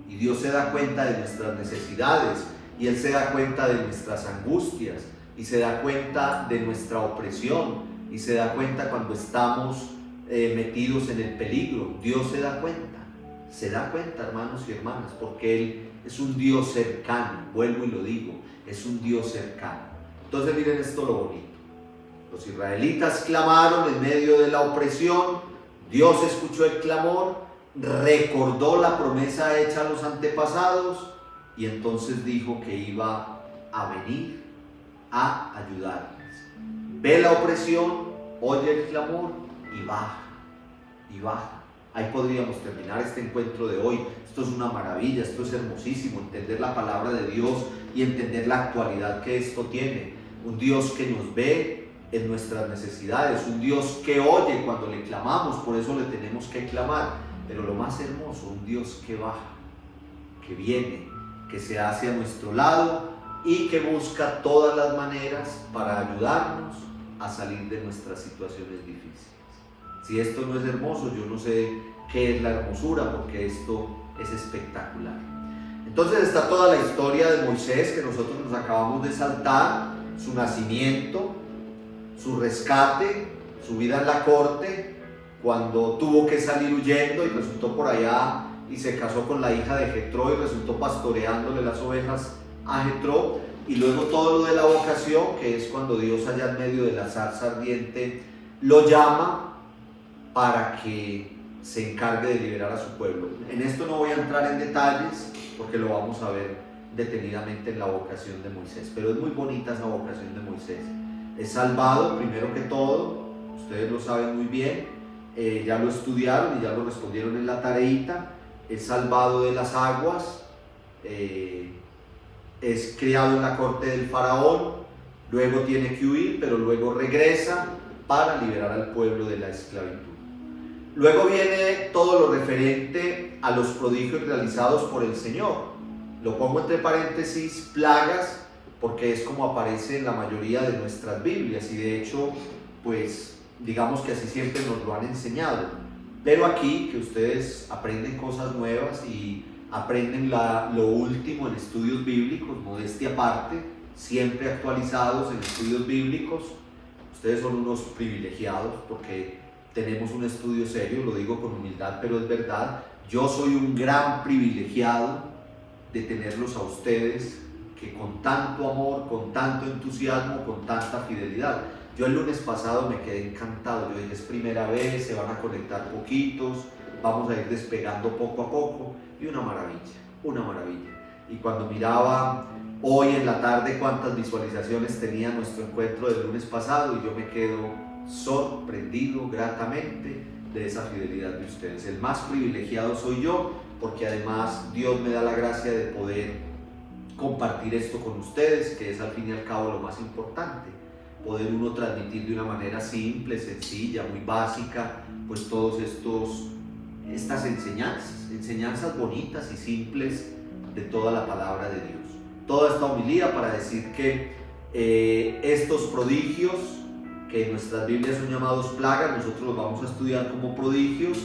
y Dios se da cuenta de nuestras necesidades, y Él se da cuenta de nuestras angustias, y se da cuenta de nuestra opresión, y se da cuenta cuando estamos metidos en el peligro. Dios se da cuenta, hermanos y hermanas, porque Él es un Dios cercano. Vuelvo y lo digo, es un Dios cercano. Entonces miren esto lo bonito. Los israelitas clamaron en medio de la opresión. Dios escuchó el clamor, recordó la promesa hecha a los antepasados, y entonces dijo que iba a venir a ayudarles. Ve la opresión, oye el clamor y baja, y baja. Ahí podríamos terminar este encuentro de hoy. Esto es una maravilla, esto es hermosísimo, entender la palabra de Dios y entender la actualidad que esto tiene. Un Dios que nos ve en nuestras necesidades, un Dios que oye cuando le clamamos, por eso le tenemos que clamar. Pero lo más hermoso, un Dios que baja, que viene, que se hace a nuestro lado y que busca todas las maneras para ayudarnos a salir de nuestras situaciones difíciles. Si esto no es hermoso, yo no sé qué es la hermosura, porque esto es espectacular. Entonces está toda la historia de Moisés que nosotros nos acabamos de saltar, su nacimiento, su rescate, su vida en la corte, cuando tuvo que salir huyendo y resultó por allá y se casó con la hija de Jetro y resultó pastoreándole las ovejas a Jetro, y luego todo lo de la vocación, que es cuando Dios allá en medio de la zarza ardiente lo llama para que se encargue de liberar a su pueblo. En esto no voy a entrar en detalles porque lo vamos a ver detenidamente en la vocación de Moisés, pero es muy bonita esa vocación de Moisés. Es salvado primero que todo, ustedes lo saben muy bien, ya lo estudiaron y ya lo respondieron en la tareita. Es salvado de las aguas, es criado en la corte del faraón, luego tiene que huir, pero luego regresa para liberar al pueblo de la esclavitud. Luego viene todo lo referente a los prodigios realizados por el Señor. Lo pongo entre paréntesis, plagas, porque es como aparece en la mayoría de nuestras Biblias, y de hecho, pues digamos que así siempre nos lo han enseñado. Pero aquí, que ustedes aprenden cosas nuevas y aprenden lo último en estudios bíblicos, modestia aparte, siempre actualizados en estudios bíblicos. Ustedes son unos privilegiados porque tenemos un estudio serio, lo digo con humildad, pero es verdad. Yo soy un gran privilegiado de tenerlos a ustedes, que con tanto amor, con tanto entusiasmo, con tanta fidelidad. Yo el lunes pasado me quedé encantado. Yo dije, es primera vez, se van a conectar poquitos, vamos a ir despegando poco a poco, y una maravilla, una maravilla. Y cuando miraba hoy en la tarde cuántas visualizaciones tenía nuestro encuentro del lunes pasado, y yo me quedo sorprendido gratamente de esa fidelidad de ustedes. El más privilegiado soy yo, porque además Dios me da la gracia de poder compartir esto con ustedes, que es al fin y al cabo lo más importante, poder uno transmitir de una manera simple, sencilla, muy básica, pues todos estas enseñanzas bonitas y simples de toda la palabra de Dios. Toda esta homilía para decir que estos prodigios, que en nuestras Biblias son llamados plagas, nosotros los vamos a estudiar como prodigios,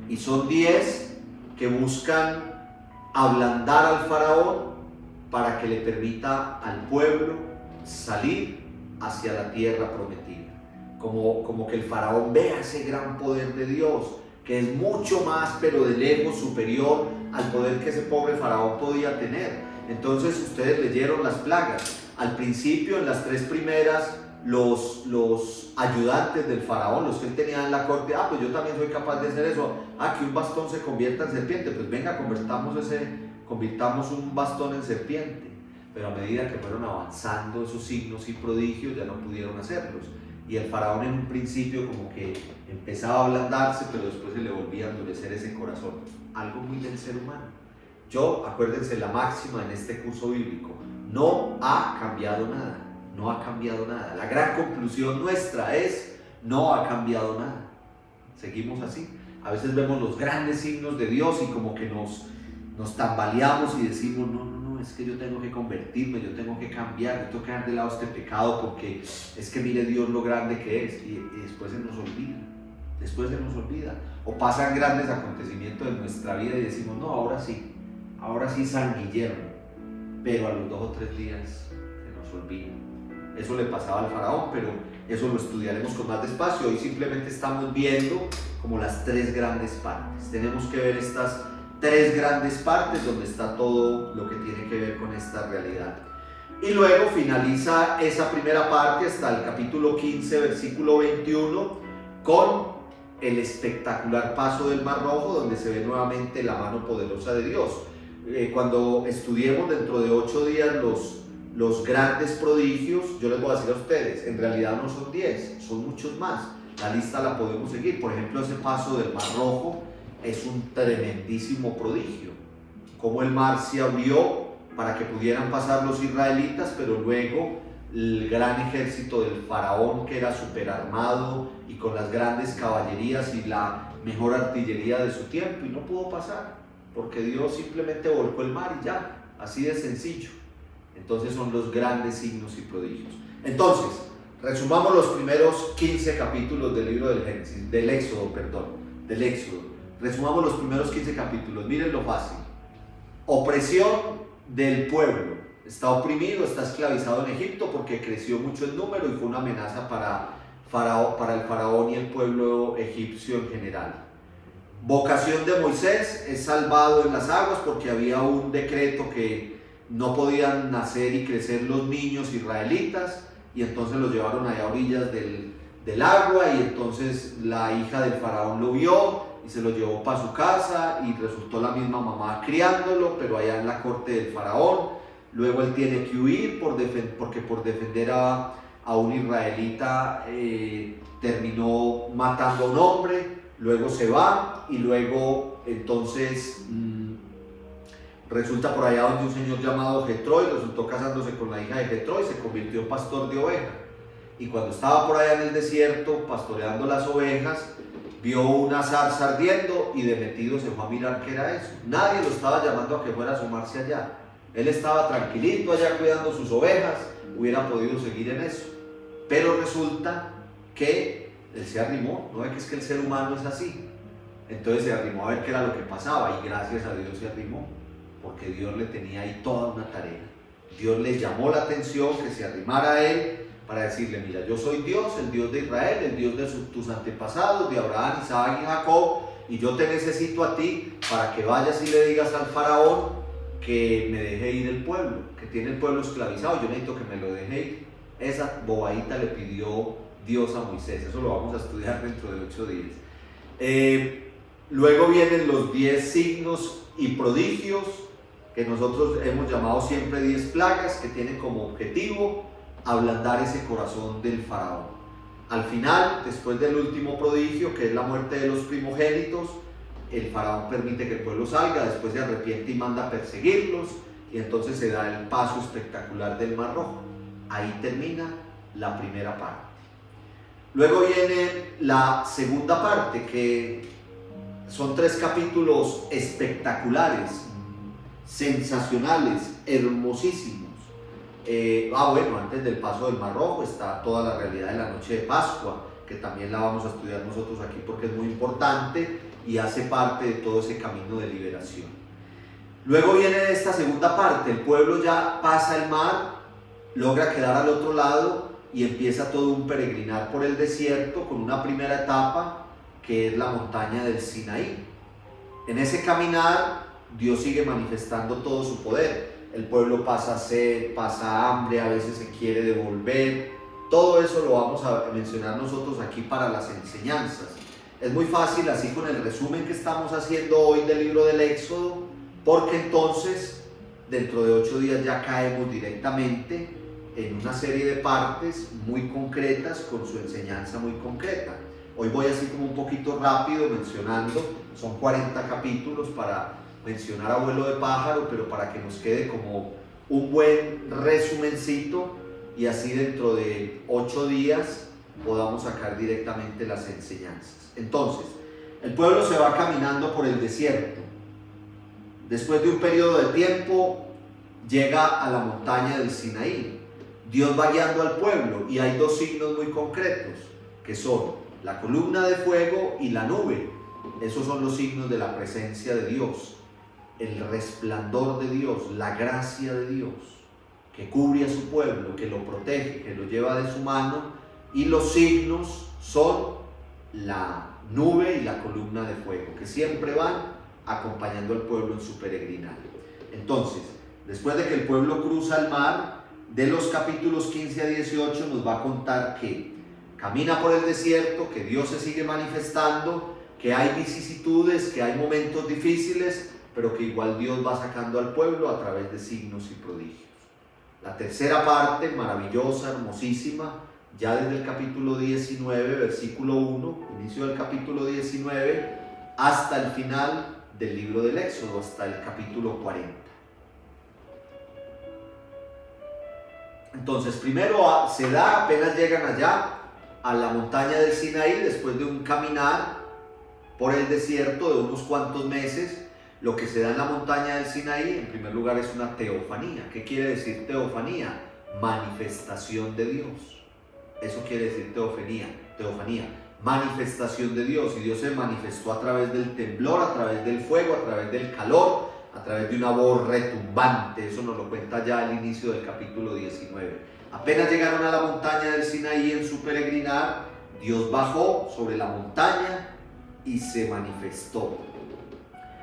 y son 10 que buscan ablandar al faraón para que le permita al pueblo salir hacia la tierra prometida. Como que el faraón vea ese gran poder de Dios, que es mucho más, pero de lejos superior al poder que ese pobre faraón podía tener. Entonces ustedes leyeron las plagas. Al principio, en las 3 primeras, los ayudantes del faraón, los que él tenía en la corte, pues yo también soy capaz de hacer eso, que un bastón se convierta en serpiente, pues venga, convirtamos un bastón en serpiente. Pero a medida que fueron avanzando esos signos y prodigios, ya no pudieron hacerlos. Y el faraón en un principio como que empezaba a ablandarse, pero después se le volvía a endurecer ese corazón. Algo muy del ser humano. Acuérdense la máxima en este curso bíblico, no ha cambiado nada, no ha cambiado nada. La gran conclusión nuestra es, no ha cambiado nada. Seguimos así. A veces vemos los grandes signos de Dios y como que nos tambaleamos y decimos, no, es que yo tengo que convertirme, yo tengo que cambiar, yo tengo que dejar de lado este pecado porque es que mire Dios lo grande que es, y después se nos olvida, o pasan grandes acontecimientos en nuestra vida y decimos, no, ahora sí San Guillermo, pero a los 2 o 3 días se nos olvida. Eso le pasaba al faraón, pero eso lo estudiaremos con más despacio. Hoy simplemente estamos viendo como las 3 grandes partes. Tenemos que ver estas 3 grandes partes donde está todo lo que tiene que ver con esta realidad. Y luego finaliza esa primera parte hasta el capítulo 15, versículo 21, con el espectacular paso del Mar Rojo, donde se ve nuevamente la mano poderosa de Dios. Cuando estudiemos dentro de 8 días los grandes prodigios, yo les voy a decir a ustedes, en realidad no son 10, son muchos más. La lista la podemos seguir. Por ejemplo, ese paso del Mar Rojo es un tremendísimo prodigio. Como el mar se abrió para que pudieran pasar los israelitas, pero luego el gran ejército del faraón, que era súper armado y con las grandes caballerías y la mejor artillería de su tiempo, y no pudo pasar, porque Dios simplemente volcó el mar y ya, así de sencillo. Entonces son los grandes signos y prodigios. Entonces, resumamos los primeros 15 capítulos del libro del Éxodo. Resumamos los primeros 15 capítulos. Miren lo fácil. Opresión del pueblo. Está oprimido, está esclavizado en Egipto porque creció mucho en número y fue una amenaza para el faraón y el pueblo egipcio en general. Vocación de Moisés, es salvado en las aguas porque había un decreto que no podían nacer y crecer los niños israelitas, y entonces los llevaron allá a orillas del agua, y entonces la hija del faraón lo vio y se lo llevó para su casa, y resultó la misma mamá criándolo, pero allá en la corte del faraón. Luego él tiene que huir porque por defender a un israelita terminó matando a un hombre. Luego se va, y luego entonces resulta por allá donde un señor llamado Jetro, y resultó casándose con la hija de Jetro y se convirtió en pastor de ovejas. Y cuando estaba por allá en el desierto pastoreando las ovejas, vio una zarza ardiendo y de metido se fue a mirar qué era eso. Nadie lo estaba llamando a que fuera a asomarse allá. Él estaba tranquilito allá cuidando sus ovejas, hubiera podido seguir en eso. Pero resulta que él se arrimó, ¿no? Es que el ser humano es así. Entonces se arrimó a ver qué era lo que pasaba, y gracias a Dios se arrimó, porque Dios le tenía ahí toda una tarea. Dios le llamó la atención que se arrimara a él para decirle: mira, yo soy Dios, el Dios de Israel, el Dios de tus antepasados, de Abraham, Isaac y Jacob, y yo te necesito a ti para que vayas y le digas al faraón que me deje ir el pueblo, que tiene el pueblo esclavizado, yo necesito que me lo deje ir. Esa bobadita le pidió Dios a Moisés. Eso lo vamos a estudiar dentro de 8 días. Luego vienen los 10 signos y prodigios, que nosotros hemos llamado siempre 10 plagas, que tienen como objetivo ablandar ese corazón del faraón. Al final, después del último prodigio, que es la muerte de los primogénitos, el faraón permite que el pueblo salga, después se arrepiente y manda a perseguirlos, y entonces se da el paso espectacular del Mar Rojo. Ahí termina la primera parte. Luego viene la segunda parte, que son 3 capítulos espectaculares, sensacionales, hermosísimos. Bueno, antes del paso del Mar Rojo está toda la realidad de la noche de Pascua, que también la vamos a estudiar nosotros aquí porque es muy importante y hace parte de todo ese camino de liberación. Luego viene esta segunda parte, el pueblo ya pasa el mar, logra quedar al otro lado y empieza todo un peregrinar por el desierto con una primera etapa que es la montaña del Sinaí. En ese caminar Dios sigue manifestando todo su poder. El pueblo pasa sed, pasa hambre, a veces se quiere devolver, Todo eso lo vamos a mencionar nosotros aquí para las enseñanzas. Es muy fácil así con el resumen que estamos haciendo hoy del libro del Éxodo, porque entonces dentro de 8 días ya caemos directamente en una serie de partes muy concretas con su enseñanza muy concreta. Hoy voy así como un poquito rápido mencionando, son 40 capítulos para mencionar a vuelo de pájaro, pero para que nos quede como un buen resumencito y así dentro de 8 días podamos sacar directamente las enseñanzas. Entonces, el pueblo se va caminando por el desierto. Después de un periodo de tiempo, llega a la montaña del Sinaí. Dios va guiando al pueblo y hay 2 signos muy concretos, que son la columna de fuego y la nube. Esos son los signos de la presencia de Dios, el resplandor de Dios, la gracia de Dios, que cubre a su pueblo, que lo protege, que lo lleva de su mano, y los signos son la nube y la columna de fuego, que siempre van acompañando al pueblo en su peregrinaje. Entonces, después de que el pueblo cruza el mar, de los capítulos 15 a 18 nos va a contar que camina por el desierto, que Dios se sigue manifestando, que hay vicisitudes, que hay momentos difíciles, pero que igual Dios va sacando al pueblo a través de signos y prodigios. La tercera parte, maravillosa, hermosísima, ya desde el capítulo 19, versículo 1, inicio del capítulo 19, hasta el final del libro del Éxodo, hasta el capítulo 40. Entonces, primero se da, apenas llegan allá, a la montaña del Sinaí, después de un caminar por el desierto de unos cuantos meses. Lo que se da en la montaña del Sinaí, en primer lugar, es una teofanía. ¿Qué quiere decir teofanía? Manifestación de Dios. Eso quiere decir teofanía, manifestación de Dios. Y Dios se manifestó a través del temblor, a través del fuego, a través del calor, a través de una voz retumbante. Eso nos lo cuenta ya al inicio del capítulo 19. Apenas llegaron a la montaña del Sinaí en su peregrinar, Dios bajó sobre la montaña y se manifestó.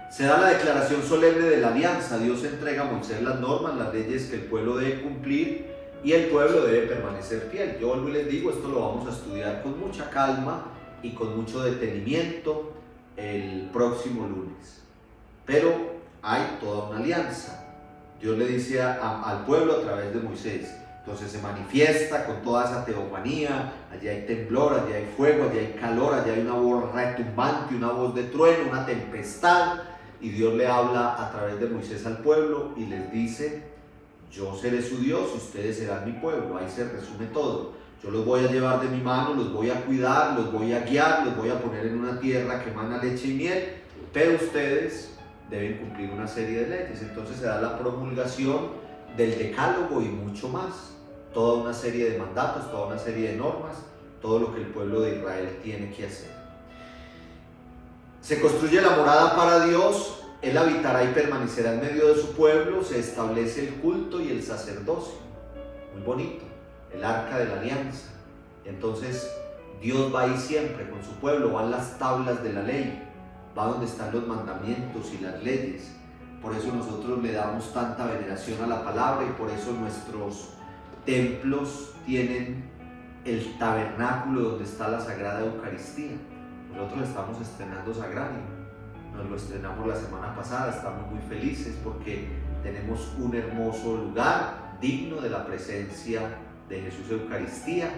Se da la declaración solemne de la alianza. Dios entrega a Moisés las normas, las leyes que el pueblo debe cumplir y el pueblo debe permanecer fiel. Yo vuelvo y les digo, esto lo vamos a estudiar con mucha calma y con mucho detenimiento el próximo lunes. Pero hay toda una alianza. Dios le dice al pueblo a través de Moisés. Entonces se manifiesta con toda esa teofanía. Allí hay temblor, allí hay fuego, allí hay calor, allí hay una voz retumbante, una voz de trueno, una tempestad. Y Dios le habla a través de Moisés al pueblo y les dice: yo seré su Dios y ustedes serán mi pueblo. Ahí se resume todo. Yo los voy a llevar de mi mano, los voy a cuidar, los voy a guiar, los voy a poner en una tierra que emana leche y miel, pero ustedes deben cumplir una serie de leyes. Entonces se da la promulgación del decálogo y mucho más. Toda una serie de mandatos, toda una serie de normas, todo lo que el pueblo de Israel tiene que hacer. Se construye la morada para Dios. Él habitará y permanecerá en medio de su pueblo. Se establece el culto y el sacerdocio. Muy bonito. El arca de la alianza. Entonces Dios va ahí siempre con su pueblo. Van las tablas de la ley. Va donde están los mandamientos y las leyes. Por eso nosotros le damos tanta veneración a la palabra y por eso nuestros templos tienen el tabernáculo donde está la Sagrada Eucaristía. Nosotros estamos estrenando Sagrario. Nos lo estrenamos la semana pasada, estamos muy felices porque tenemos un hermoso lugar digno de la presencia de Jesús Eucaristía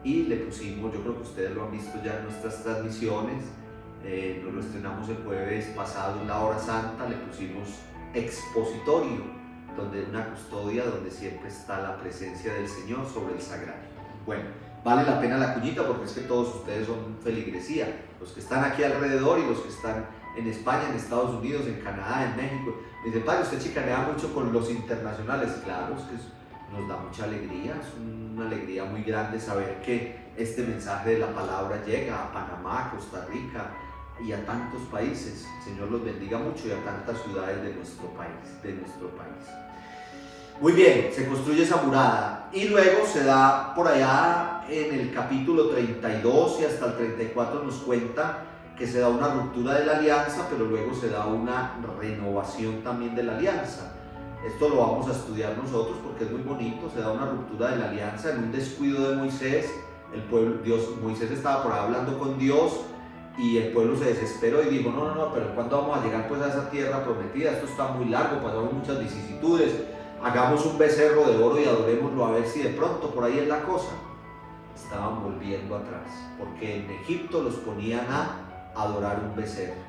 y le pusimos, yo creo que ustedes lo han visto ya en nuestras transmisiones, nos lo estrenamos el jueves pasado en la hora santa, le pusimos expositorio, donde una custodia donde siempre está la presencia del Señor sobre el sagrario. Bueno, vale la pena la cuñita porque es que todos ustedes son feligresía, los que están aquí alrededor y los que están en España, en Estados Unidos, en Canadá, en México. Me dice: padre, usted chicanea mucho con los internacionales. Claro, es que nos da mucha alegría, es una alegría muy grande saber que este mensaje de la palabra llega a Panamá, a Costa Rica y a tantos países. El Señor los bendiga mucho y a tantas ciudades de nuestro país. Muy bien, se construye esa morada y luego se da por allá en el capítulo 32 y hasta el 34 nos cuenta que se da una ruptura de la alianza, pero luego se da una renovación también de la alianza. Esto lo vamos a estudiar nosotros porque es muy bonito. Se da una ruptura de la alianza en un descuido de Moisés. Moisés estaba por ahí hablando con Dios y el pueblo se desesperó y dijo, no, pero ¿cuándo vamos a llegar pues a esa tierra prometida? Esto está muy largo, pasamos muchas vicisitudes, hagamos un becerro de oro y adorémoslo a ver si de pronto por ahí es la cosa. Estaban volviendo atrás, porque en Egipto los ponían a adorar un becerro.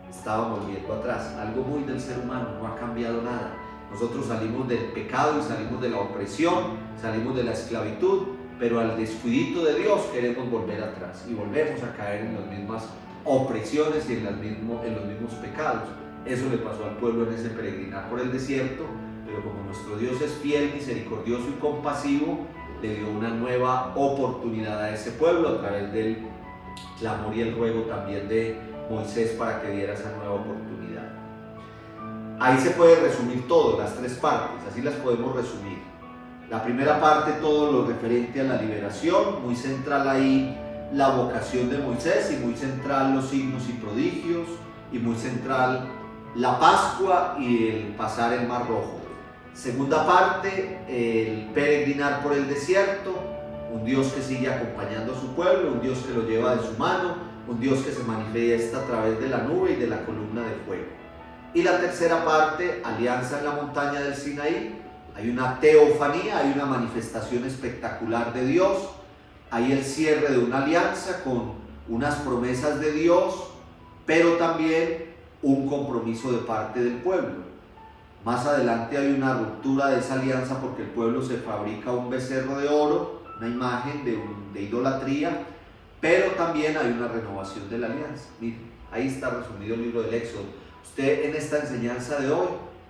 Estaban volviendo atrás, algo muy del ser humano, no ha cambiado nada. Nosotros salimos del pecado y salimos de la opresión, salimos de la esclavitud, pero al descuidito de Dios queremos volver atrás y volvemos a caer en las mismas opresiones y en los mismos pecados. Eso le pasó al pueblo en ese peregrinar por el desierto, pero como nuestro Dios es fiel, misericordioso y compasivo, le dio una nueva oportunidad a ese pueblo a través del clamor y el ruego también de Moisés para que diera esa nueva oportunidad. Ahí se puede resumir todo, las tres partes, así las podemos resumir. La primera parte, todo lo referente a la liberación, muy central ahí la vocación de Moisés y muy central los signos y prodigios y muy central la Pascua y el pasar el Mar Rojo. Segunda parte, el peregrinar por el desierto, un Dios que sigue acompañando a su pueblo, un Dios que lo lleva de su mano, un Dios que se manifiesta a través de la nube y de la columna de fuego. Y la tercera parte, alianza en la montaña del Sinaí. Hay una teofanía, hay una manifestación espectacular de Dios, hay el cierre de una alianza con unas promesas de Dios, pero también un compromiso de parte del pueblo. Más adelante hay una ruptura de esa alianza porque el pueblo se fabrica un becerro de oro, una imagen de idolatría, pero también hay una renovación de la alianza. Miren, ahí está resumido el libro del Éxodo. Usted en esta enseñanza de hoy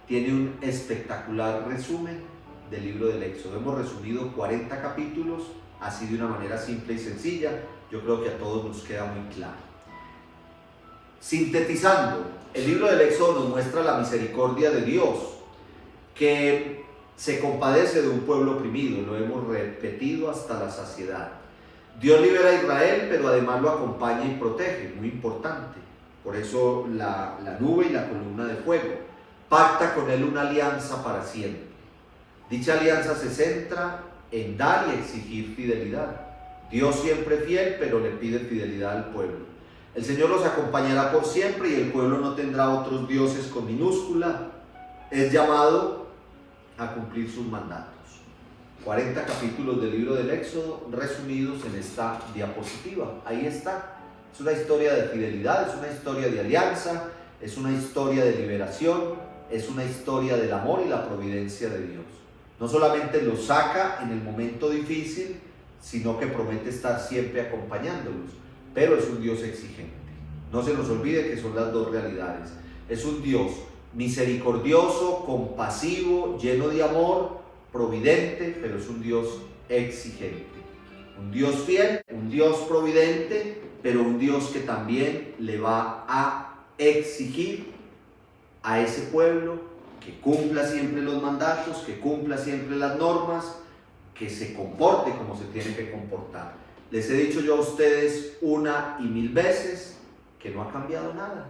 tiene un espectacular resumen del libro del Éxodo. Hemos resumido 40 capítulos, así de una manera simple y sencilla. Yo creo que a todos nos queda muy claro. Sintetizando, el libro del Éxodo nos muestra la misericordia de Dios, que se compadece de un pueblo oprimido. Lo hemos repetido hasta la saciedad. Dios libera a Israel, pero además lo acompaña y protege, muy importante. Por eso la nube y la columna de fuego. Pacta con él una alianza para siempre. Dicha alianza se centra en dar y exigir fidelidad. Dios siempre fiel, pero le pide fidelidad al pueblo. El Señor los acompañará por siempre y el pueblo no tendrá otros dioses con minúscula. Es llamado a cumplir sus mandatos. 40 capítulos del libro del Éxodo resumidos en esta diapositiva. Ahí está. Es una historia de fidelidad, es una historia de alianza, es una historia de liberación, es una historia del amor y la providencia de Dios. No solamente los saca en el momento difícil, sino que promete estar siempre acompañándolos. Pero es un Dios exigente. No se nos olvide que son las dos realidades. Es un Dios misericordioso, compasivo, lleno de amor, providente, pero es un Dios exigente. Un Dios fiel, un Dios providente, pero un Dios que también le va a exigir a ese pueblo que cumpla siempre los mandatos, que cumpla siempre las normas, que se comporte como se tiene que comportar. Les he dicho yo a ustedes una y mil veces que no ha cambiado nada.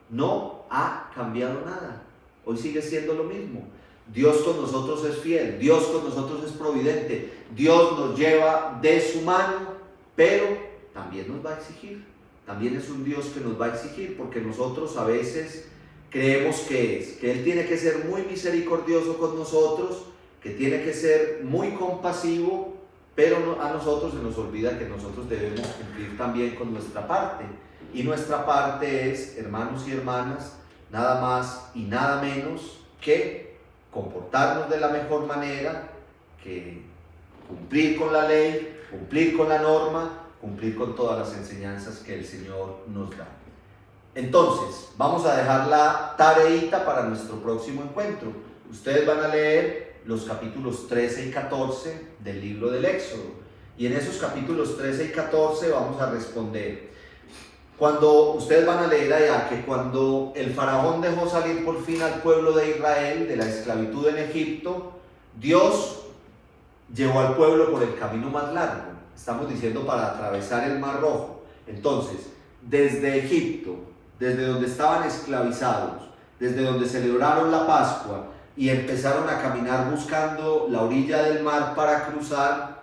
No ha cambiado nada. Hoy sigue siendo lo mismo. Dios con nosotros es fiel, Dios con nosotros es providente, Dios nos lleva de su mano, pero también nos va a exigir. También es un Dios que nos va a exigir, porque nosotros a veces creemos que Él tiene que ser muy misericordioso con nosotros, que tiene que ser muy compasivo, pero a nosotros se nos olvida que nosotros debemos cumplir también con nuestra parte. Y nuestra parte es, hermanos y hermanas, nada más y nada menos que comportarnos de la mejor manera, que cumplir con la ley, cumplir con la norma, cumplir con todas las enseñanzas que el Señor nos da. Entonces, vamos a dejar la tareita para nuestro próximo encuentro. Ustedes van a leer los capítulos 13 y 14 del libro del Éxodo. Y en esos capítulos 13 y 14 vamos a responder. Cuando ustedes van a leer allá que cuando el faraón dejó salir por fin al pueblo de Israel de la esclavitud en Egipto, Dios llevó al pueblo por el camino más largo. Estamos diciendo para atravesar el Mar Rojo. Entonces, desde Egipto, desde donde estaban esclavizados, desde donde celebraron la Pascua, y empezaron a caminar buscando la orilla del mar para cruzar,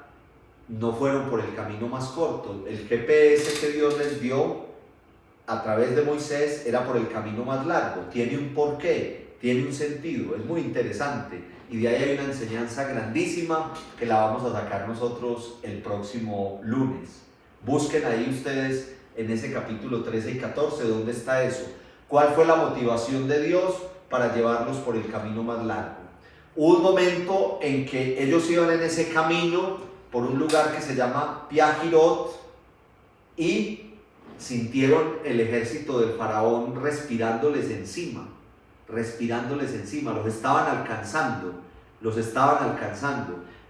no fueron por el camino más corto. El GPS que Dios les dio a través de Moisés era por el camino más largo. Tiene un porqué, tiene un sentido, es muy interesante, y de ahí hay una enseñanza grandísima que la vamos a sacar nosotros el próximo lunes. Busquen ahí ustedes en ese capítulo 13 y 14 dónde está eso. ¿Cuál fue la motivación de Dios para llevarlos por el camino más largo? Hubo un momento en que ellos iban en ese camino por un lugar que se llama Piahirot y sintieron el ejército del faraón respirándoles encima, los estaban alcanzando.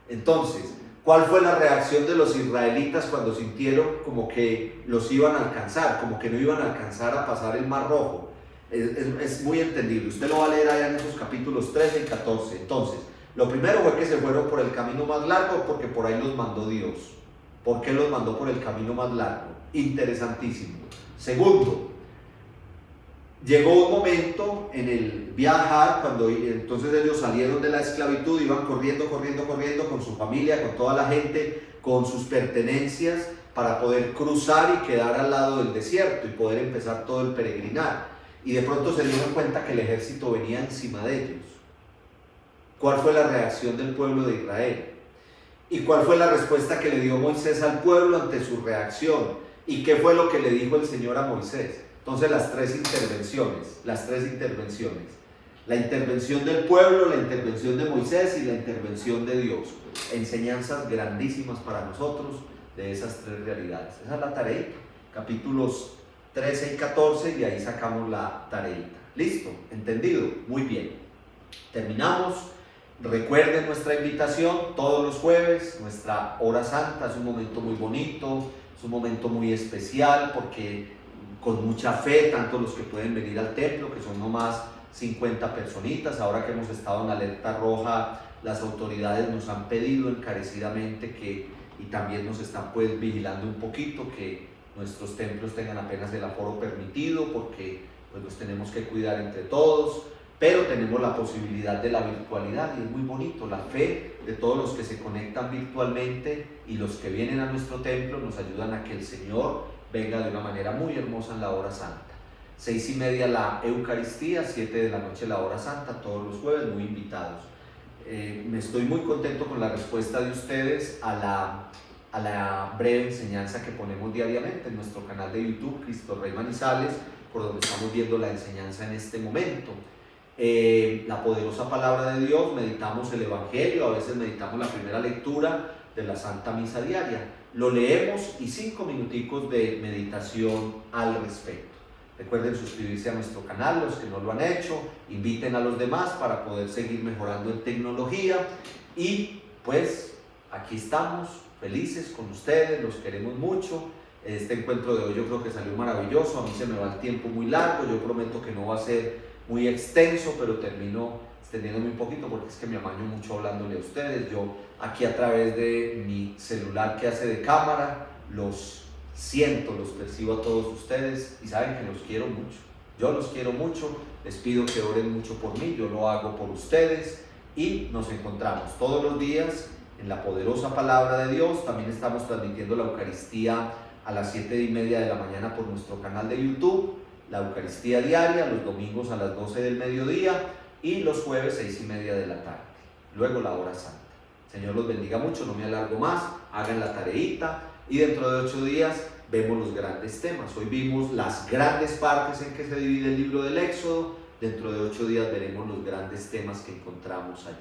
Entonces, ¿cuál fue la reacción de los israelitas cuando sintieron como que los iban a alcanzar, como que no iban a alcanzar a pasar el Mar Rojo? Es muy entendible, usted lo va a leer allá en esos capítulos 13 y 14. Entonces, lo primero fue que se fueron por el camino más largo porque por ahí los mandó Dios. ¿Por qué los mandó por el camino más largo? Interesantísimo. Segundo, llegó un momento en el viajar, cuando entonces ellos salieron de la esclavitud, iban corriendo con su familia, con toda la gente, con sus pertenencias, para poder cruzar y quedar al lado del desierto y poder empezar todo el peregrinar. Y de pronto se dieron cuenta que el ejército venía encima de ellos. ¿Cuál fue la reacción del pueblo de Israel? ¿Y cuál fue la respuesta que le dio Moisés al pueblo ante su reacción? ¿Y qué fue lo que le dijo el Señor a Moisés? Entonces las tres intervenciones. La intervención del pueblo, la intervención de Moisés y la intervención de Dios. Enseñanzas grandísimas para nosotros de esas tres realidades. Esa es la tarea. Capítulos 13 y 14, y ahí sacamos la tareita. ¿Listo? ¿Entendido? Muy bien. Terminamos. Recuerden nuestra invitación todos los jueves, nuestra hora santa. Es un momento muy bonito, es un momento muy especial porque con mucha fe, tanto los que pueden venir al templo, que son nomás 50 personitas, ahora que hemos estado en alerta roja, las autoridades nos han pedido encarecidamente que, y también nos están pues vigilando un poquito, que nuestros templos tengan apenas el aforo permitido, porque pues nos tenemos que cuidar entre todos. Pero tenemos la posibilidad de la virtualidad y es muy bonito. La fe de todos los que se conectan virtualmente y los que vienen a nuestro templo nos ayudan a que el Señor venga de una manera muy hermosa en la hora santa. 6:30 la Eucaristía, 7 de la noche la hora santa, todos los jueves, muy invitados. Me estoy muy contento con la respuesta de ustedes a la breve enseñanza que ponemos diariamente en nuestro canal de YouTube, Cristo Rey Manizales, por donde estamos viendo la enseñanza en este momento. La poderosa palabra de Dios, meditamos el Evangelio, a veces meditamos la primera lectura de la Santa Misa diaria, lo leemos y 5 minuticos de meditación al respecto. Recuerden suscribirse a nuestro canal, los que no lo han hecho, inviten a los demás para poder seguir mejorando en tecnología y pues aquí estamos felices con ustedes, los queremos mucho. Este encuentro de hoy yo creo que salió maravilloso, a mí se me va el tiempo muy largo, yo prometo que no va a ser muy extenso, pero termino extendiéndome un poquito porque es que me amaño mucho hablándole a ustedes. Yo aquí a través de mi celular que hace de cámara, los siento, los percibo a todos ustedes y saben que los quiero mucho. Yo los quiero mucho, les pido que oren mucho por mí, yo lo hago por ustedes y nos encontramos todos los días en la poderosa palabra de Dios. También estamos transmitiendo la Eucaristía a las 7:30 de la mañana por nuestro canal de YouTube. La Eucaristía diaria, los domingos a las 12 del mediodía y los jueves 6:30 de la tarde. Luego la hora santa. Señor los bendiga mucho, no me alargo más, hagan la tareita y dentro de 8 días vemos los grandes temas. Hoy vimos las grandes partes en que se divide el libro del Éxodo, dentro de 8 días veremos los grandes temas que encontramos allí.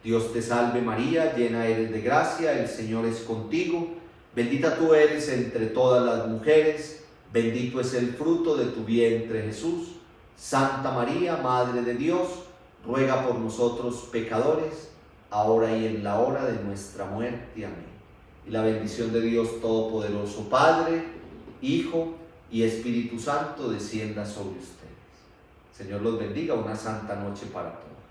Dios te salve María, llena eres de gracia, el Señor es contigo, bendita tú eres entre todas las mujeres, bendito es el fruto de tu vientre Jesús. Santa María, Madre de Dios, ruega por nosotros pecadores, ahora y en la hora de nuestra muerte. Amén. Y la bendición de Dios Todopoderoso, Padre, Hijo y Espíritu Santo, descienda sobre ustedes. Señor los bendiga, una santa noche para todos.